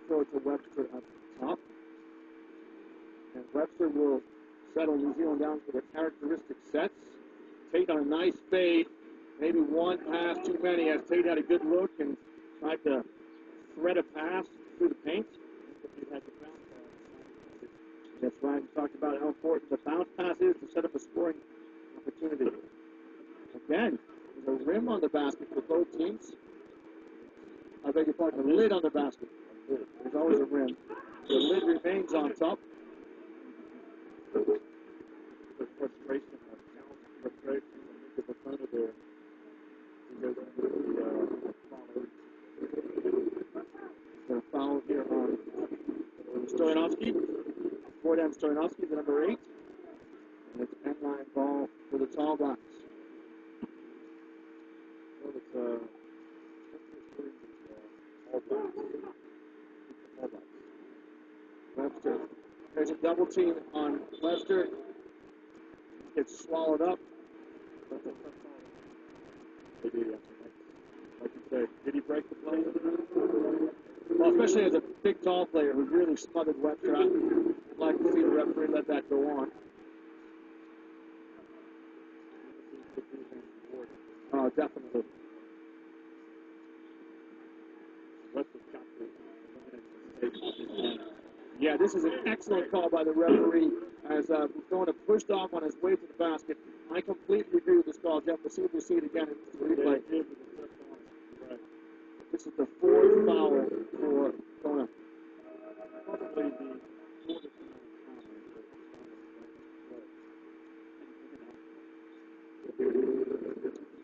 Throw it to Webster up top. And Webster will settle New Zealand down for the characteristic sets. Tate on a nice fade. Maybe one pass too many as Tate had a good look and tried to thread a pass through the paint. That's right. We talked about how important the bounce pass is to set up a scoring opportunity. Again, there's a rim on the basket for both teams. I beg your pardon, a lid on the basket. There's always a rim. The lid remains on top. The frustration of frustration of the front of there. The foul here on Stoyanovsky. Gordon Stoyanovsky, the number 8. And it's end line ball for the Tall Blacks. So it's All Blacks. Webster. There's a double team on Webster. Gets swallowed up. Like you say, did he break the play? Well, especially as a big, tall player who really smothered Webster. I'd like to see the referee let that go on. Oh, definitely. Yeah, this is an excellent call by the referee as Bukona pushed off on his way to the basket. I completely agree with this call, Jeff. We'll see if we see it again in the replay. This is the 4th foul for Bukona.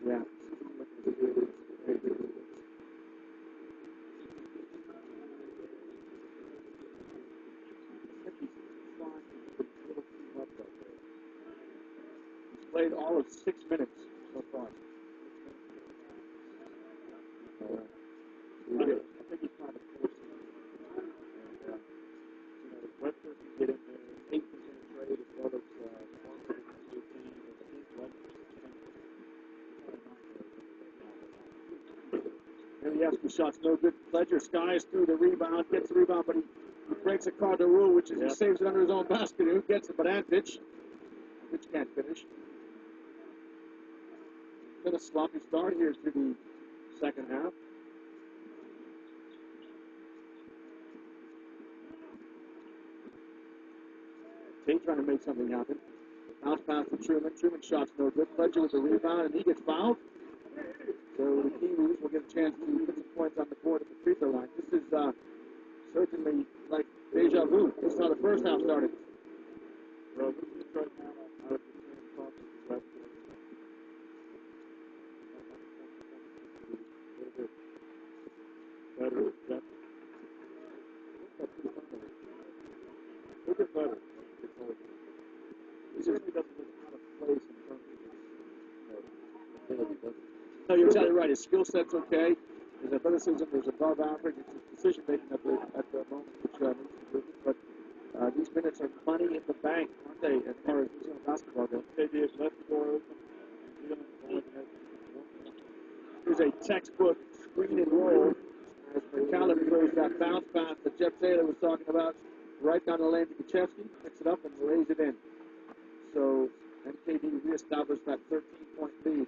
Yeah. He's played all of 6 minutes so far. I think he's trying to force it. And, Webster can get in there, 8% trade as well as Ilyaski shot's no good. Pledger skies through the rebound, gets the rebound, but he breaks a cardinal rule, which is he saves it under his own basket. Who gets it? But Antich can't finish. It's been a sloppy start here to the second half. Tate trying to make something happen. Bounce pass to Truman. Truman shot's no good. Pledger with the rebound, and he gets fouled. So the Kiwis will get a chance to put some points on the board at the free throw line. This is certainly like deja vu. This is how the first half started. Well, this is right now out of the same process as last year. Better, Jeff. Look at better. He certainly doesn't look out of place in terms of his ability. No, you're exactly right. His skill set's okay. His athleticism is above average. It's his decision making at the moment, which needs improvement. But these minutes are money in the bank, aren't they, as far as New Zealand basketball goes? They did. Left the door open. Here's a textbook screen and roll as McCallum throws that bounce pass that Jeff Taylor was talking about right down the lane to Kuchevsky, picks it up and lays it in. So NKD reestablished that 13-point lead.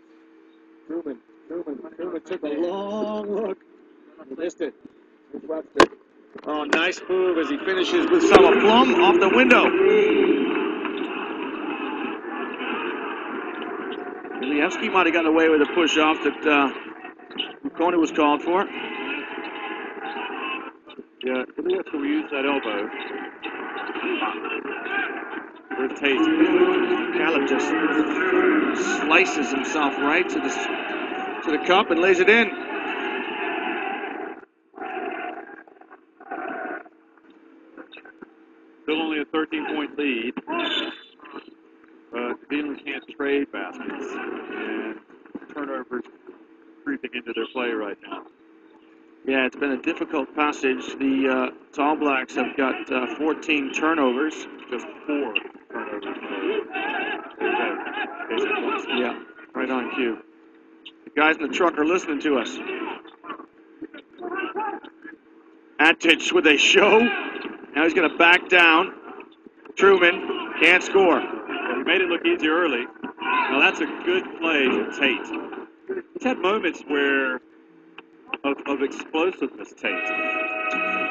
Truman took a long look. He missed it. Here's Webster. Oh, nice move as he finishes with some aplomb off the window. Ilyaski might have gotten away with a push-off that Bukona was called for. Yeah, Ilyaski will use that elbow. There's Tate. Caleb just slices himself right to the cup and lays it in. Still only a 13-point lead. But Zealand can't trade baskets. And turnovers creeping into their play right now. Yeah, it's been a difficult passage. The All Blacks have got 14 turnovers. Just 4 turnovers. Yeah, right on cue. The guys in the truck are listening to us. Antich with a show. Now he's going to back down. Truman can't score. Well, he made it look easy early. Now that's a good play for Tate. He's had moments where of explosiveness, Tate.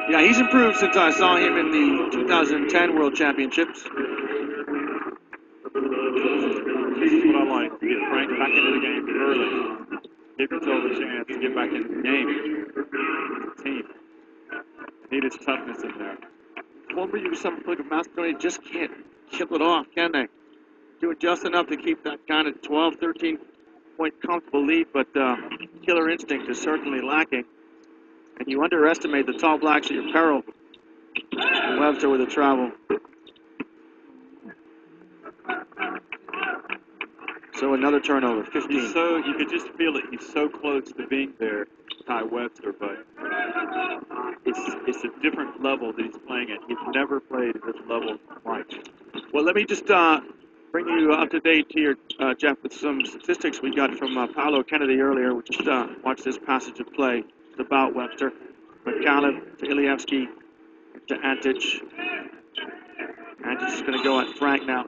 Yeah, he's improved since I saw him in the 2010 World Championships. This is what I like. To get Frank back into the game early. Give yourself a chance to get back into the game. Team. Need his toughness in there. What were you some like Macedonia just can't kill it off, can they? Doing just enough to keep that kind of 12, 13 point comfortable lead, but killer instinct is certainly lacking. And you underestimate the Tall Blacks at your peril. Webster with a travel. So another turnover, 15. You could just feel it. He's so close to being there, Ty Webster, but it's a different level that he's playing at. He's never played at this level twice. Well, let me just bring you up to date here, Jeff, with some statistics we got from Paolo Kennedy earlier. We just watched this passage of play. It's about Webster. McCallum to Ilievsky to Antich. Antich is going to go at Frank now.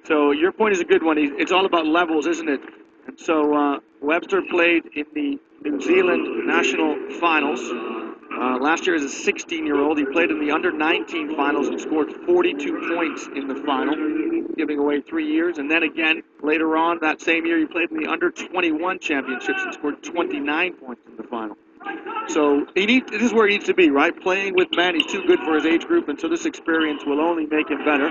So your point is a good one. It's all about levels, isn't it? And so Webster played in the New Zealand national finals. Last year as a 16-year-old, he played in the under-19 finals and scored 42 points in the final, giving away 3 years. And then again, later on that same year, he played in the under-21 championships and scored 29 points in the final. So this is where he needs to be, right? Playing with men, he's too good for his age group, and so this experience will only make him better.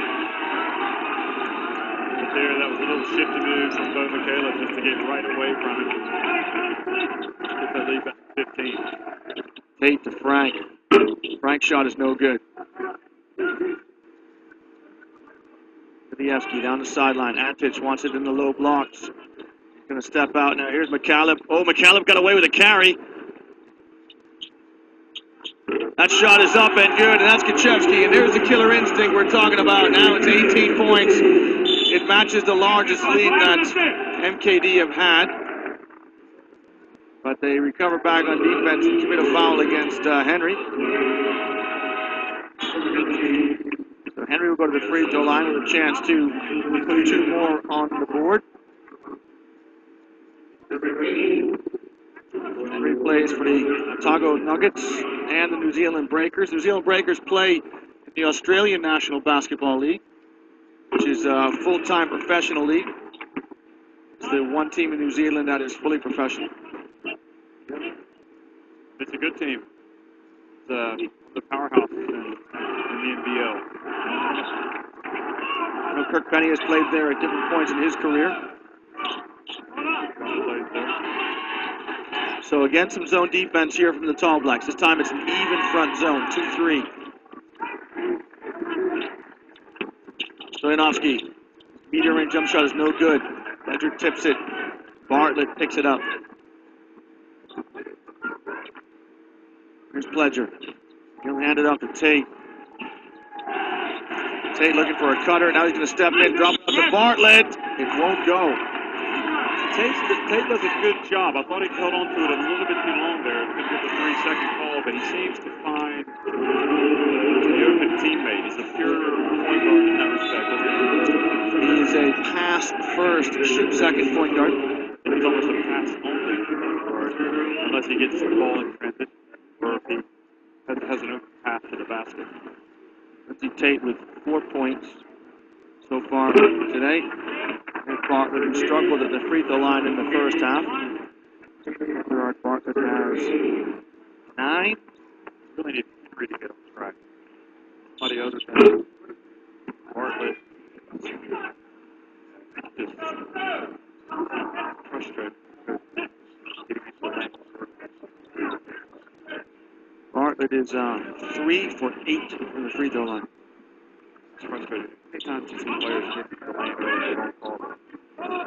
There, that was a little shifty move from Bo McCaleb just to get right away from him. Get that lead back to 15. Tate to Frank. Frank's shot is no good. Ilievsky down the sideline. Antich wants it in the low blocks. He's going to step out now. Here's McCallum. Oh, McCallum got away with a carry. That shot is up and good, and that's Kaczewski. And there's the killer instinct we're talking about. Now it's 18 points. It matches the largest lead that MKD have had. But they recover back on defense and commit a foul against Henry. So Henry will go to the free throw line with a chance to put 2 more on the board. Henry plays for the Otago Nuggets and the New Zealand Breakers. New Zealand Breakers play in the Australian National Basketball League, which is a full-time professional league. It's the one team in New Zealand that is fully professional. It's a good team. It's the powerhouse in the NBL. I know Kirk Penny has played there at different points in his career. So again, some zone defense here from the Tall Blacks. This time it's an even front zone, 2-3. Stoyanovsky, medium range jump shot is no good. Ledger tips it. Bartlett picks it up. Here's Pledger. He'll hand it off to Tate. Tate looking for a cutter. Now he's going to step in, drop it to Bartlett. It won't go. Tate does a good job. I thought he held on to it a little bit too long there. Couldn't get the 3-second call, but he seems to find the open teammate. He's a pure point guard in that respect, isn't he? He is a pass-first, shoot-second point guard. He's almost a pass-only point guard, unless he gets the ball in transition or if he has an open pass to the basket. Let's see Tate with 4 points so far today. And Bartlett, who struggled at the free throw line in the first half. Gerard Bartlett has 9. Really need Henry to get on track. Somebody other than Bartlett. Just frustrated. Bartlett is 3 for 8 from the free throw line. It's frustrating. Anytime you see players get to the line,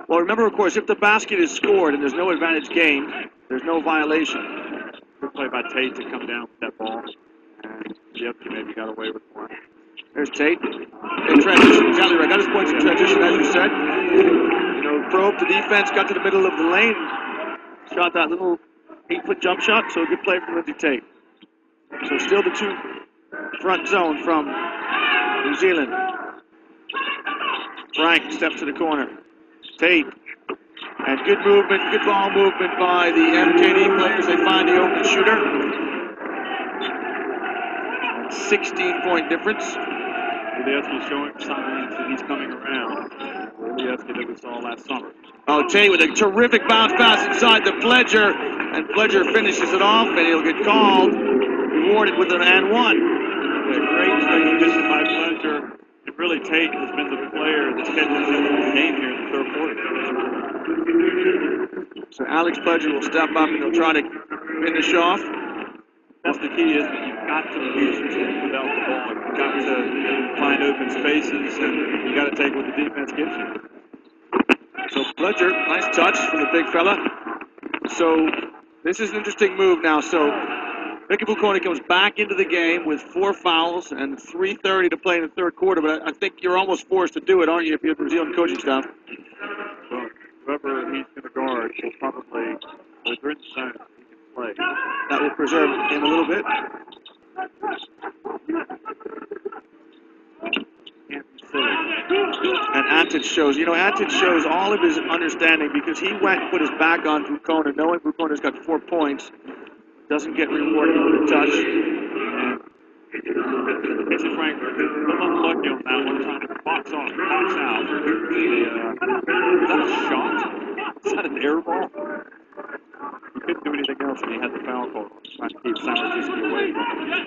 well, remember, of course, if the basket is scored and there's no advantage gained, There's no violation. Good play by Tate to come down with that ball. And yep, he maybe got away with one. There's Tate. In transition, exactly right. Got his points in transition, as you said. You know, probed the defense, got to the middle of the lane, shot that little 8-foot jump shot, so a good play from Lindsay Tate. So still the 2 front zone from New Zealand. Frank steps to the corner. Tate. And good movement, good ball movement by the MKD players. They find the open shooter. 16-point difference. Ilieski's showing signs that he's coming around. Ilieski that we saw last summer. Oh, Tate with a terrific bounce pass inside the Pledger. And Pledger finishes it off, and he'll get called. Rewarded with an and one. Yeah, great transition by Pledger. And really, Tate has been the player that's kept us in the game here in the third quarter. So Alex Pledger will step up and he'll try to finish off. That's the key, is that you've got to use your team without the ball. You've got to find open spaces, and you've got to take what the defense gives you. So Pledger, nice touch from the big fella. So this is an interesting move now. So Mickey Bukoni comes back into the game with 4 fouls and 3:30 to play in the third quarter, but I think you're almost forced to do it, aren't you, if you're the New Zealand coaching staff? Well, whoever he's going to guard will probably, if they're in the zone, he can play. That will preserve him a little bit. Can't be silly. And Antic shows all of his understanding, because he went and put his back on Bukona, knowing Bukona's got 4 points. Doesn't get rewarded with a touch. Casey Frank, a little unlucky on that one, trying to box out. Is that a shot? Is that an air ball? He couldn't do anything else, and he had the foul call, trying to keep Samardzinski away from him.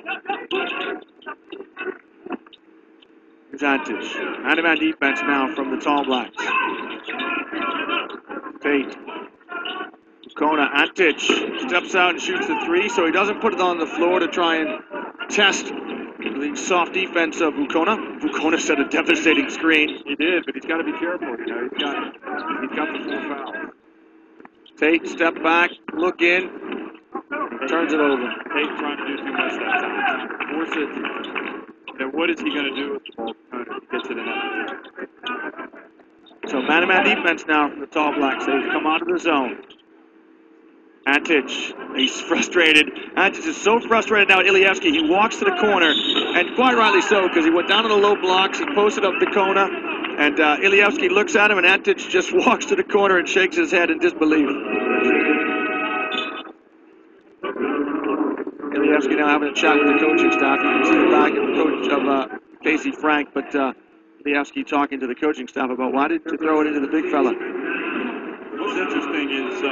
Here's Antic. Man-to-man defense now from the Tall Blacks. Tate. Bukona, Antic steps out and shoots the 3, so he doesn't put it on the floor to try and test the soft defense of Bukona. Bukona set a devastating screen. He did, but he's got to be careful. You know, he's got the 4 fouls. Tate, step back, look in, turns it over. Tate trying to do too much that time. Force it. Then what is he going to do with the ball when he gets it in that position? So man-to-man defense now from the Tall Blacks. They've come out of the zone. Antic, he's frustrated. Antic is so frustrated now at Ilieski. He walks to the corner, and quite rightly so, because he went down on the low blocks. He posted up Bukona, and Ilieski looks at him, and Antic just walks to the corner and shakes his head in disbelief. Ilieski now having a chat with the coaching staff. You can see the back of the coach of Casey Frank, but Ilieski talking to the coaching staff about why did you throw it into the big fella. What's interesting is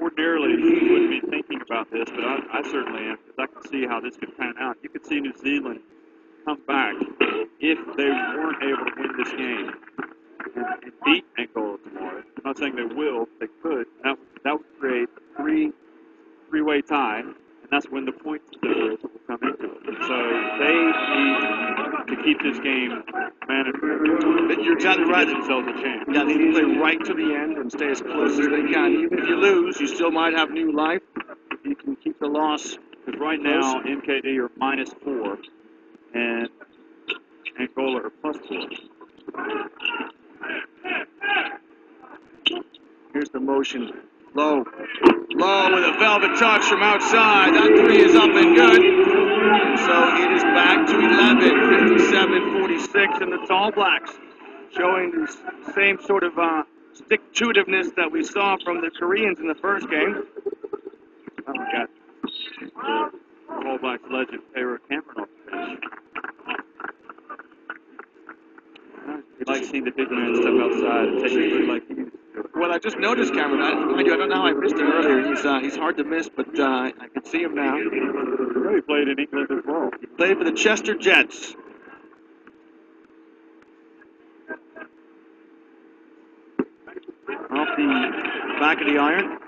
ordinarily you wouldn't be thinking about this, but I certainly am, because I can see how this could pan out. You could see New Zealand come back if they weren't able to win this game and beat Angola tomorrow. I'm not saying they will, they could. That would create a three-way tie, and that's when the points difference will come into it. So they need to keep this game manageable. You're exactly right. To give themselves a chance. Yeah, they need to play right to the end and stay as close as they can. Even if you lose, you still might have new life. You can keep the loss. Because right now, MKD are -4, and Angola are +4. Here's the motion. Low with a velvet touch from outside. That 3 is up and good. So it is back to 11, 57-46, and the Tall Blacks showing the same sort of stick-to-itiveness that we saw from the Koreans in the first game. Oh my God. The All Blacks legend, Taylor Cameron on the bench. He likes seeing the big man step outside and take it like he used to do it. Well, I just noticed Cameron. I don't know how I missed him earlier. He's hard to miss, but I can see him now. He really played in England as well. He played for the Chester Jets. Off the back of the iron.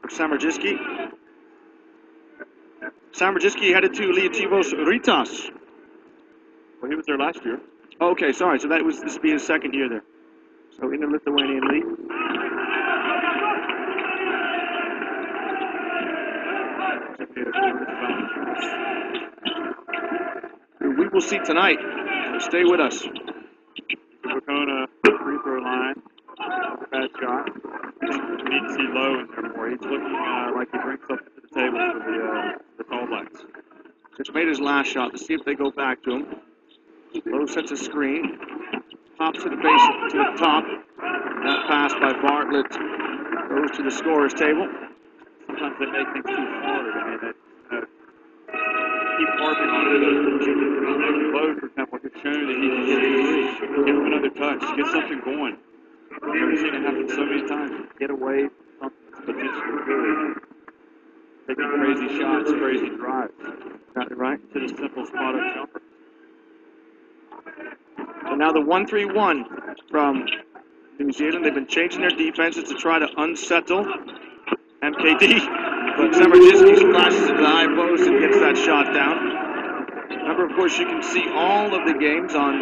Samardzinski. Samardzinski headed to Leotivos Ritas. Well, he was there last year. Okay, sorry. So this would be his second year there. So in the Lithuanian league. We will see tonight. So stay with us. Bacona free throw line. Bad shot. We need to see Lowe in there more. He's looking like he brings something to the table for the All Blacks. Just made his last shot. Let's see if they go back to him. Lowe sets a screen. Pops to the base, to the top. That pass by Bartlett goes to the scorer's table. Sometimes they make things too hard. I mean, they keep harping on it. Lowe, for example, has shown that he can get a three, get another touch, get something going. We've seen it happen so many times. Get away from something that's potentially good. Taking crazy shots, crazy drives. Got it right. To the simple spot-up jumper. So now the 1-3-1 from New Zealand. They've been changing their defenses to try to unsettle MKD. But Samardziski splashes into the high post and gets that shot down. Remember, of course, you can see all of the games on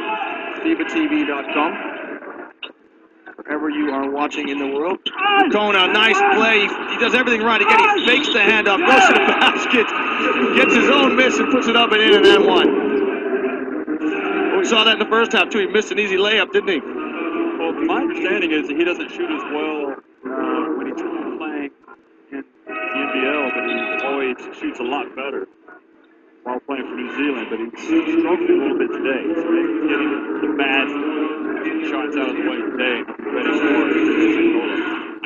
FIBATV.com. Wherever you are watching in the world. Kona, nice play. He does everything right. Again, he fakes the handoff, goes to the basket, gets his own miss and puts it up and in, and then one. Well, we saw that in the first half, too. He missed an easy layup, didn't he? Well, my understanding is that he doesn't shoot as well when he's playing in the NBL, but he always shoots a lot better while playing for New Zealand. But he's struggled a little bit today. So he's getting the bad shots out of the way today.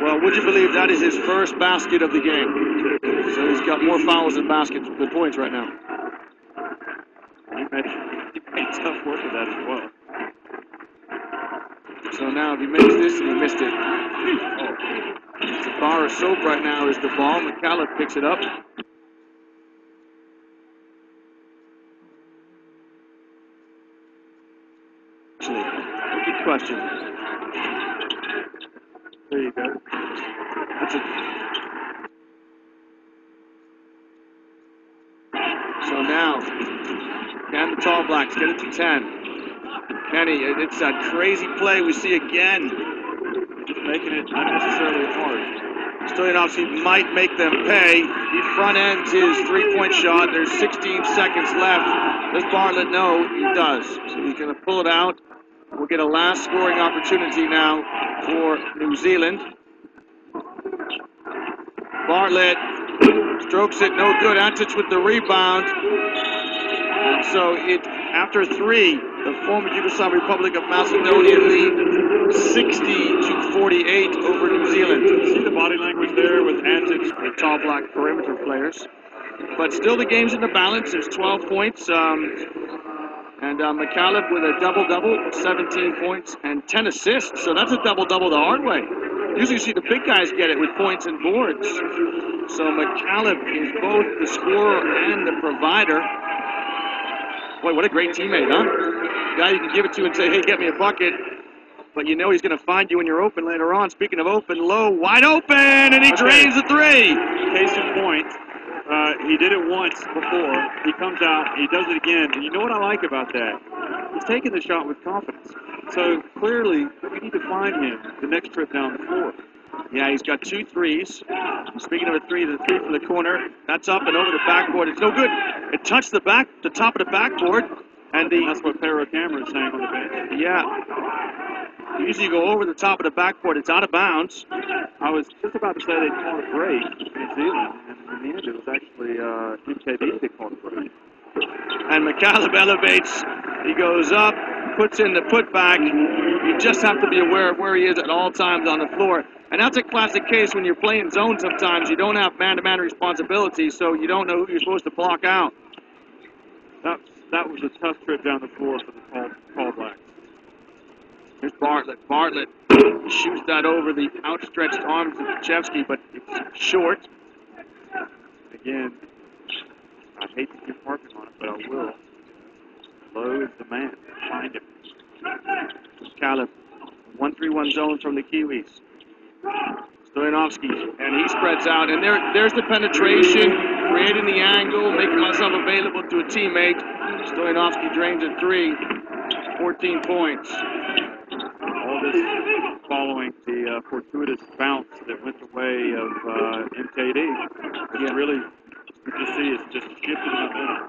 Well, would you believe that is his first basket of the game? So he's got more fouls than baskets than points right now. He made tough work of that as well. So now if he makes this and he missed it. It's a bar of soap right now is the ball. McCallum picks it up. Good question. There you go. So now, can the Tall Blacks get it to 10? Kenny, it's a crazy play we see again. Just making it unnecessarily hard. Stoyanovsky might make them pay. He front ends his three-point shot. There's 16 seconds left. Does Bartlett know? He does. So he's going to pull it out. We'll get a last scoring opportunity now for New Zealand. Bartlett strokes it, no good. Antic with the rebound. And so after three, the former Yugoslav Republic of Macedonia lead 60-48 over New Zealand. See the body language there with Antic, the Tall Black perimeter players. But still the game's in the balance. It's 12 points. And McCallum with a double-double, 17 points and 10 assists. So that's a double-double the hard way. Usually you see the big guys get it with points and boards. So McCallum is both the scorer and the provider. Boy, what a great teammate, huh? The guy you can give it to and say, hey, get me a bucket. But you know he's going to find you when you're open later on. Speaking of open, Lowe, wide open, and he drains the three. Case in point. He did it once before. He comes out, he does it again. And you know what I like about that? He's taking the shot with confidence. So clearly, we need to find him the next trip down the floor. Yeah, he's got 2 threes. Speaking of a three, the three from the corner. That's up and over the backboard. It's no good. It touched the top of the backboard. And that's what Pedro Cameron is saying on the bench. Yeah. Usually you go over the top of the backboard. It's out of bounds. I was just about to say they called a break in New Zealand. And in the end, it was actually MKD that called a break. And McCallum elevates. He goes up, puts in the putback. You just have to be aware of where he is at all times on the floor. And that's a classic case when you're playing zone sometimes. You don't have man-to-man responsibility, so you don't know who you're supposed to block out. That was a tough trip down the floor for the Tall Blacks. Here's Bartlett. Bartlett shoots that over the outstretched arms of Krzyzewski, but it's short. Again, I hate to keep harping on it, but I will. Lowe is the man. Find him. McCallum, 1-3-1 zone from the Kiwis. Stoyanovsky, and he spreads out, and there's the penetration, creating the angle, making myself available to a teammate. Stoyanovsky drains a three, 14 points. All this following the fortuitous bounce that went the way of MKD. It's really You can see it's just shifted in the middle.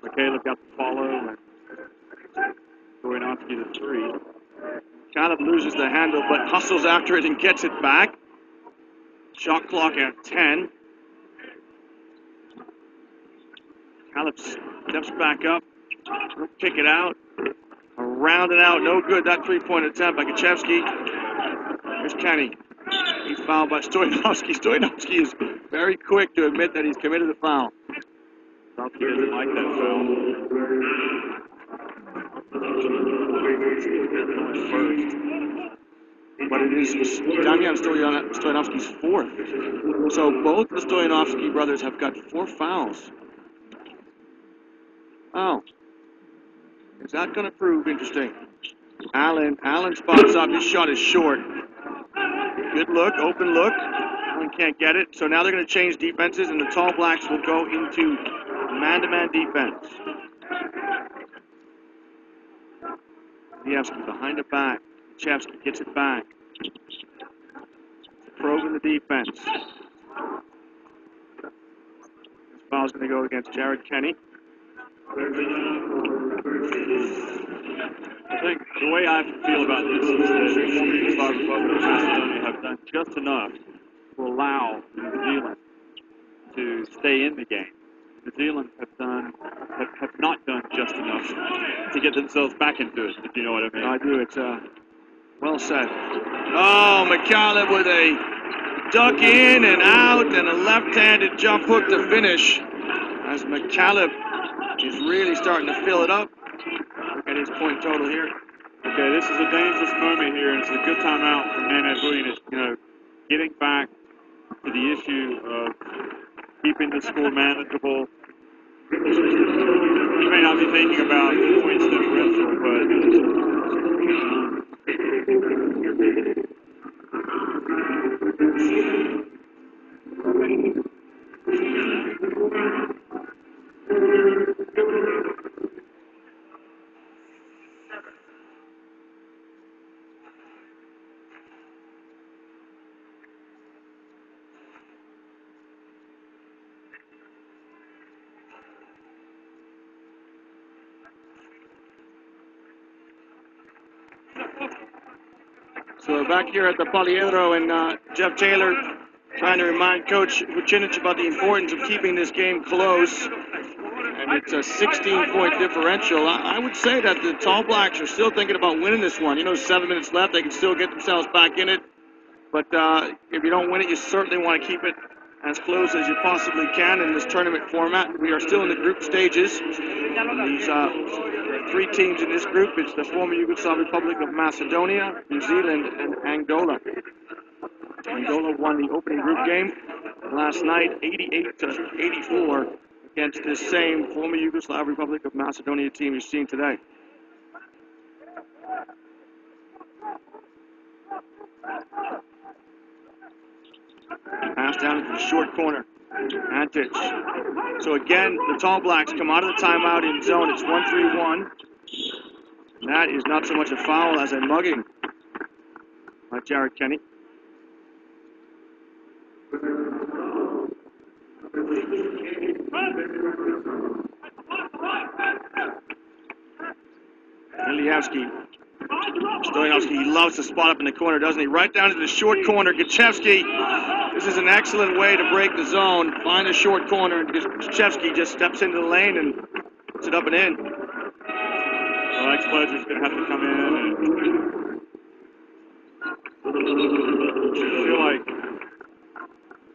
McCaleb got the follow, and Stoyanovsky the 3. Caleb loses the handle, but hustles after it and gets it back. Shot clock at 10. Caleb steps back up, kick it out, around and out, no good. That three-point attempt by Gachevsky. Here's Kenny. He's fouled by Stoyanovsky. Stoyanovsky is very quick to admit that he's committed a foul. Stoyanovsky doesn't like that foul. But it is Damian Stoyanovsky's 4th. So both the Stoyanovsky brothers have got 4 fouls. Oh. Is that going to prove interesting? Allen spots up. His shot is short. Good look, open look. Allen can't get it. So now they're going to change defenses, and the Tall Blacks will go into man-to-man defense. Nievsky behind the back. Chevsky gets it back. Probing the defense. This foul's going to go against Jared Kenny. I think the way I feel about this is that the former Yugoslav Republic of Macedonia have done just enough to allow New Zealand to stay in the game. New Zealand have not done just enough to get themselves back into it, if you know what I mean. I do. It's well said. Oh, McCallum with a duck in and out and a left-handed jump hook to finish as McCallum is really starting to fill it up. Look at his point total here. Okay, this is a dangerous moment here, and it's a good timeout for Nana Williams. Getting back to the issue of keeping the score manageable. You may not be thinking about points differential, but So we're back here at the Poliedro, and Jeff Taylor trying to remind Coach Vucinic about the importance of keeping this game close. And it's a 16-point differential. I would say that the Tall Blacks are still thinking about winning this one. 7 minutes left. They can still get themselves back in it. But if you don't win it, you certainly want to keep it as close as you possibly can in this tournament format. We are still in the group stages. These there are 3 teams in this group. It's the former Yugoslav Republic of Macedonia, New Zealand, and Angola. Angola won the opening group game last night, 88-84, against this same former Yugoslav Republic of Macedonia team you're seeing today. Pass down into the short corner. Antic. So again, the Tall Blacks come out of the timeout in zone. It's 1-3-1. That is not so much a foul as a mugging by Jared Kenny. Ilievsky. Stoyanovsky, he loves to spot up in the corner, doesn't he? Right down to the short corner. Gachevsky. This is an excellent way to break the zone. Find the short corner, and Gachevsky just steps into the lane and puts it up and in. Well, X-Pledger's going to have to come in. And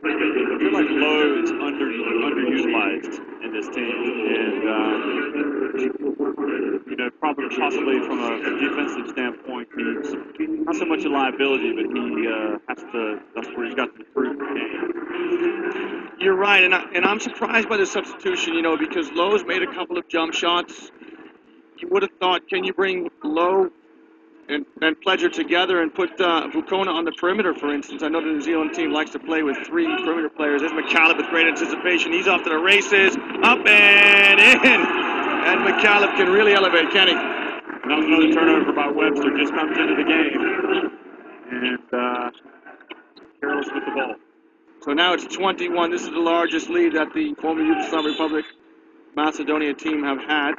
I feel like Lowe is underutilized in this team, and possibly from a defensive standpoint, he's not so much a liability, but he has to. That's where he's got to improve the game. You're right, and I'm surprised by the substitution. Because Lowe's made a couple of jump shots. You would have thought, can you bring Lowe and Pledger together and put Vukona on the perimeter, for instance? I know the New Zealand team likes to play with 3 perimeter players. There's McCallum with great anticipation. He's off to the races, up and in. And McCallum can really elevate, Kenny. That was another turnover by Webster. Just comes into the game. And Carroll's with the ball. So now it's 21. This is the largest lead that the former Yugoslav Republic Macedonia team have had.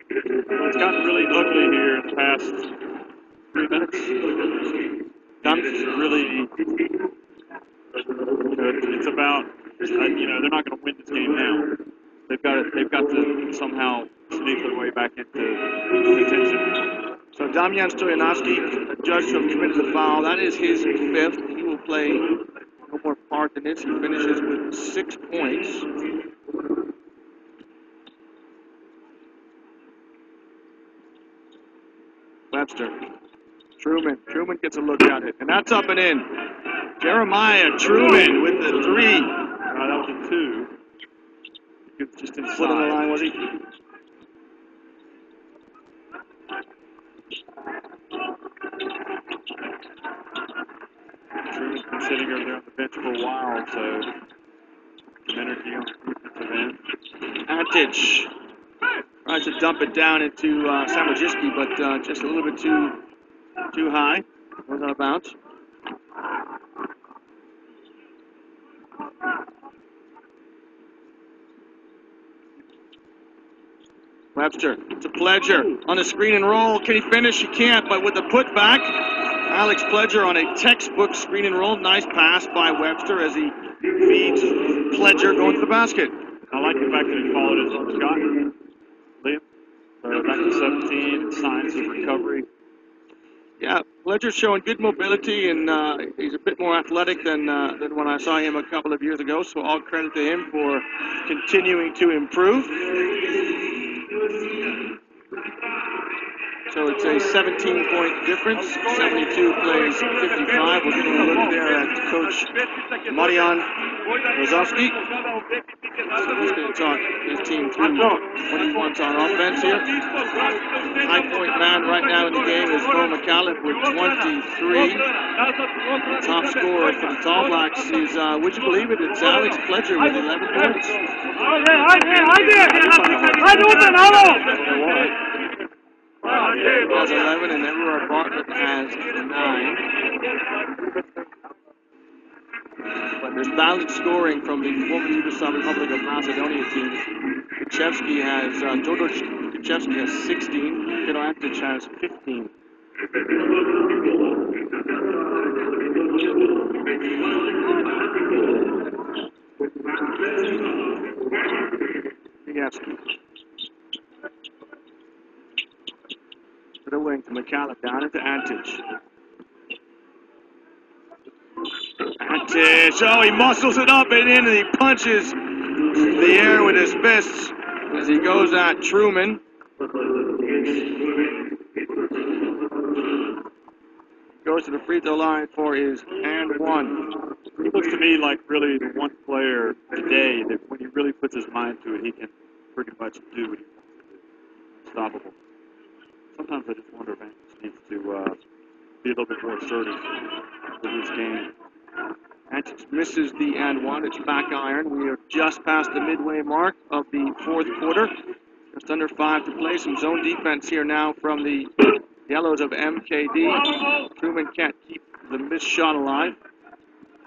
It's gotten really ugly here in the past 3 minutes. It's really, it's about, they're not going to win this game now. They've got to somehow sneak their way back into contention. So Damian Stoyanovsky, judged to have committed the foul. That is his 5th. He will play no more part in this. He finishes with 6 points. Webster. Truman gets a look at it, and that's up and in. Jeremiah Truman with the 3. That was a 2. He was just inside. Foot on the line, was he? Truman's been sitting over there on the bench for a while, so some energy on the defensive end. Antic tries to dump it down into Samojiski, but just a little bit too high. Goes out of bounds. Webster to Pledger on the screen and roll. Can he finish? He can't, but with the putback, Alex Pledger on a textbook screen and roll. Nice pass by Webster as he feeds Pledger going to the basket. I like the fact that he followed his own shot. Liam. So back to 17, signs of recovery. Yeah, Pledger's showing good mobility, and he's a bit more athletic than when I saw him a couple of years ago, so all credit to him for continuing to improve. So it's a 17-point difference. 72 plays 55. We're getting a look there at Coach Marian Rozovsky. He's going to talk his team through what he wants on offense here. High-point man right now in the game is Bo McCallum with 23. The top scorer for the Tall Blacks is, would you believe it, it's Alex Pledger with 11 points. Has 11 and Everard Bartlett has 9. But there's balanced scoring from the former Yugoslav Republic of Macedonia team. Kuchevsky has, Todor Kuchevsky has 16. Kiro Antic has 15. Kuchevsky. To the wing to McCallum, down into Antic. Antic, oh, he muscles it up and in, and he punches the air with his fists as he goes at Truman. Goes to the free throw line for his and 1. He looks to me like really the one player today that when he really puts his mind to it, he can pretty much do what he wants to do. Unstoppable. Sometimes I just wonder if Antic needs to be a little bit more assertive with his game. Antic misses the and 1. It's back iron. We are just past the midway mark of the 4th quarter. Just under 5 to play. Some zone defense here now from the Yellows of MKD. Truman can't keep the missed shot alive.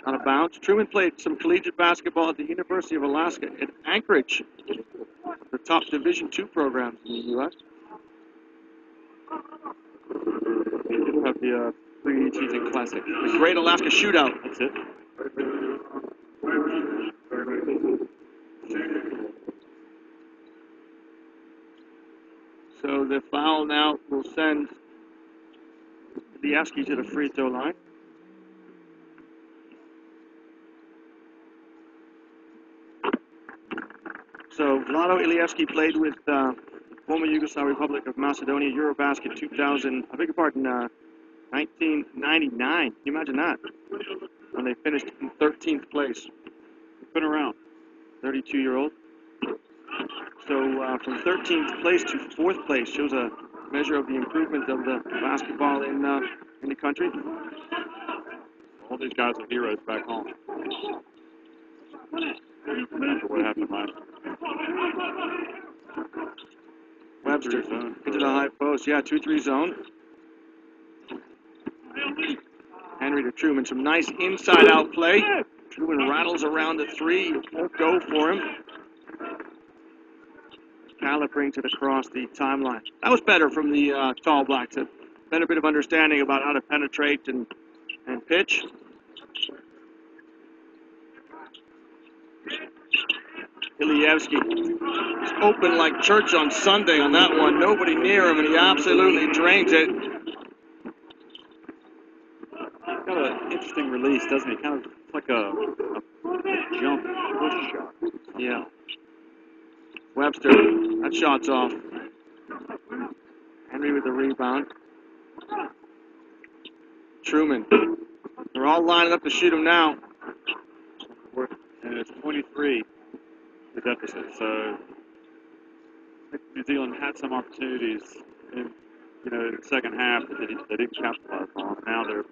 Out of bounds. Truman played some collegiate basketball at the University of Alaska in Anchorage, the top Division II programs in the U.S. They do have the pre-season classic. The Great Alaska Shootout. That's it. So the foul now will send Ilieski to the free throw line. So Vlado Ilieski played with former Yugoslav Republic of Macedonia, Eurobasket 2000, I beg your pardon, 1999. Can you imagine that? When they finished in 13th place. He's been around. 32-year-old. So from 13th place to 4th place shows a measure of the improvement of the basketball in the country. All these guys are heroes back home. Remember what happened last year. Webster into the high post. Yeah, 2-3 zone. Henry to Truman. Some nice inside-out play. Truman rattles around the 3. Won't go for him. Caleb brings it across the timeline. That was better from the Tall Blacks. Been a bit of understanding about how to penetrate and pitch. Ilievsky is open like church on Sunday on that one. Nobody near him, and he absolutely drains it. Got an interesting release, doesn't he? Kind of like a jump push shot. Yeah. Webster, that shot's off. Henry with the rebound. Truman. They're all lining up to shoot him now. And it's 23, the deficit. So I think New Zealand had some opportunities in the second half that they didn't capitalize on. Now they're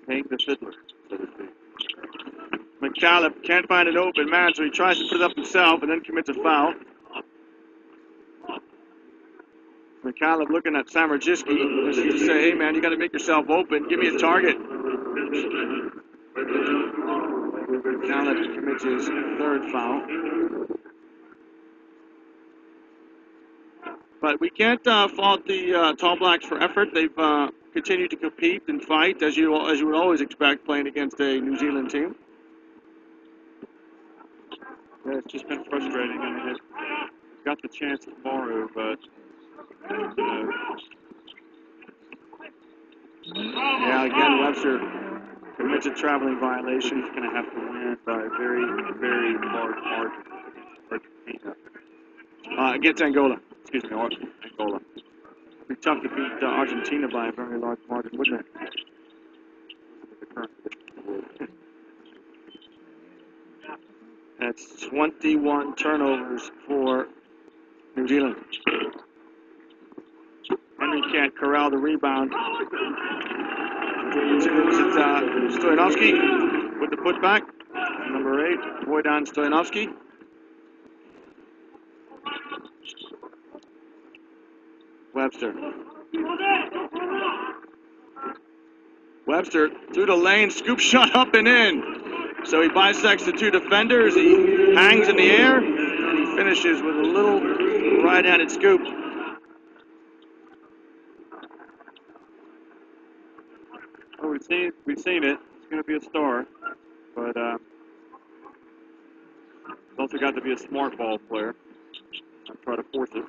paying the fiddler, so to speak. McCallum can't find an open man, so he tries to put it up himself and then commits a foul. McCallum looking at Samardziski as if to say, hey man, you got to make yourself open. Give me a target. McCallum commits his 3rd foul. But we can't fault the Tall Blacks for effort. They've continued to compete and fight, as you would always expect playing against a New Zealand team. Yeah, it's just been frustrating. I mean, they've got the chance tomorrow, but yeah, again, Webster commits a traveling violation. he's going to have to win by a very, very large margin against Argentina. Against Angola. Excuse me, Angola. It'd be tough to beat Argentina by a very large margin, wouldn't it? That's 21 turnovers for New Zealand. Henry can't corral the rebound. It's Stoyanovsky with the putback. Number 8, Wojdan Stoyanovsky. Webster. Webster through the lane, scoop shot up and in. So he bisects the 2 defenders, he hangs in the air, and he finishes with a little right-handed scoop. Well, we've seen it. It's going to be a star, but it's also got to be a smart ball player. I'll try to force it.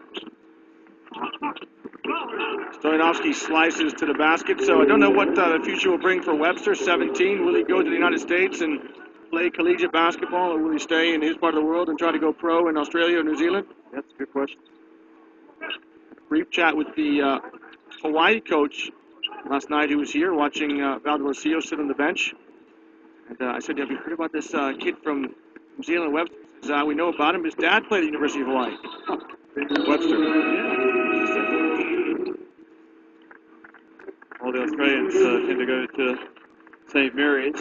Stoyanovsky slices to the basket, so I don't know what the future will bring for Webster. 17, will he go to the United States and play collegiate basketball, or will he stay in his part of the world and try to go pro in Australia or New Zealand? That's a good question. Brief chat with the Hawaii coach last night who was here watching Valdez sit on the bench. And I said, have you heard about this kid from New Zealand, Webster? He says, we know about him. His dad played at the University of Hawaii. Webster. Yeah. All the Australians tend to go to St. Mary's.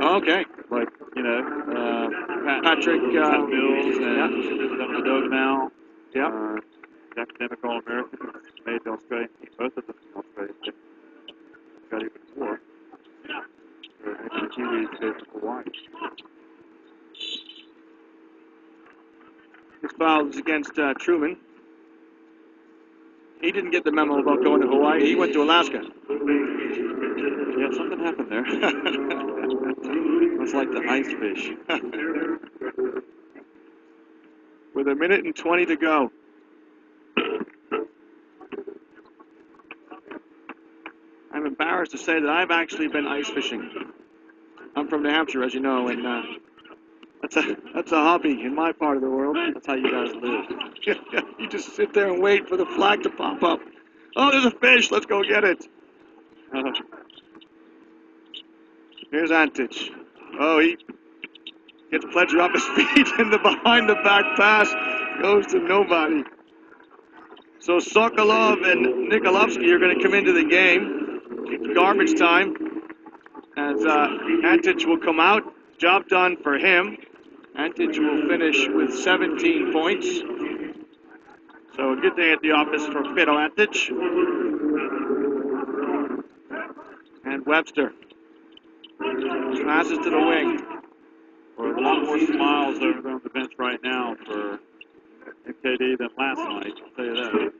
Oh, okay. Like, Patrick Pat Mills and Devin Doug now. Yeah. Academic All-American made the Australian team. Both of them in Australia. Got even more. The Kiwis go to Hawaii. His foul is against Truman. He didn't get the memo about going to Hawaii. He went to Alaska. Yeah, something happened there. It's like the ice fish. With 1:20 to go. I'm embarrassed to say that I've actually been ice fishing. I'm from New Hampshire, as you know, and that's a hobby in my part of the world. That's how you guys live. You just sit there and wait for the flag to pop up. Oh, there's a fish. Let's go get it. Here's Antich. Oh, he gets Pledger off his feet, and the behind-the-back pass goes to nobody. So Sokolov and Nikolovsky are going to come into the game. It's garbage time as Antich will come out. Job done for him. Antic will finish with 17 points. So a good day at the office for Pedro Antic. And Webster passes to the wing. For a lot more smiles over on the bench right now for MKD than last night, I'll tell you that.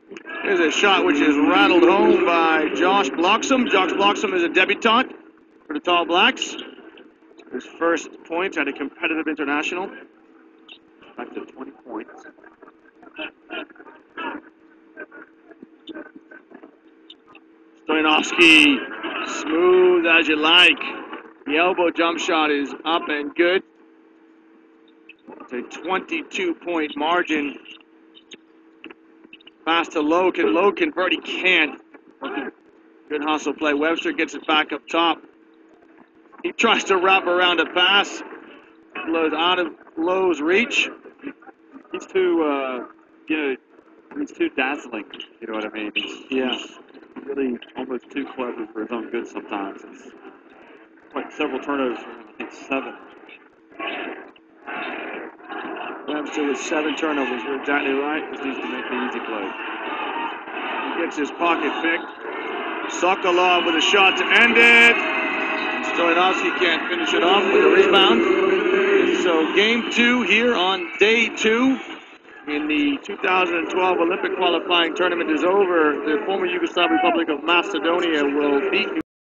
Here's a shot which is rattled home by Josh Bloxham. Josh Bloxham is a debutant for the Tall Blacks. His first points at a competitive international. Back to 20 points. Stoyanovsky, smooth as you like. The elbow jump shot is up and good. It's a 22-point margin. Pass to Lowe. Can Lowe convert? He can't. Good hustle play. Webster gets it back up top. He tries to wrap around a pass. Blows out of Lowe's reach. He's too, he's too dazzling. You know what I mean? He's really almost too clever for his own good sometimes. It's quite several turnovers for him. I think 7. Webster with 7 turnovers. You're exactly right. Just needs to make the easy play. He gets his pocket picked. Sokolov with a shot to end it. Stoyanovsky can't finish it off with a rebound. And so game 2 here on day 2 in the 2012 Olympic qualifying tournament is over. The former Yugoslav Republic of Macedonia will beat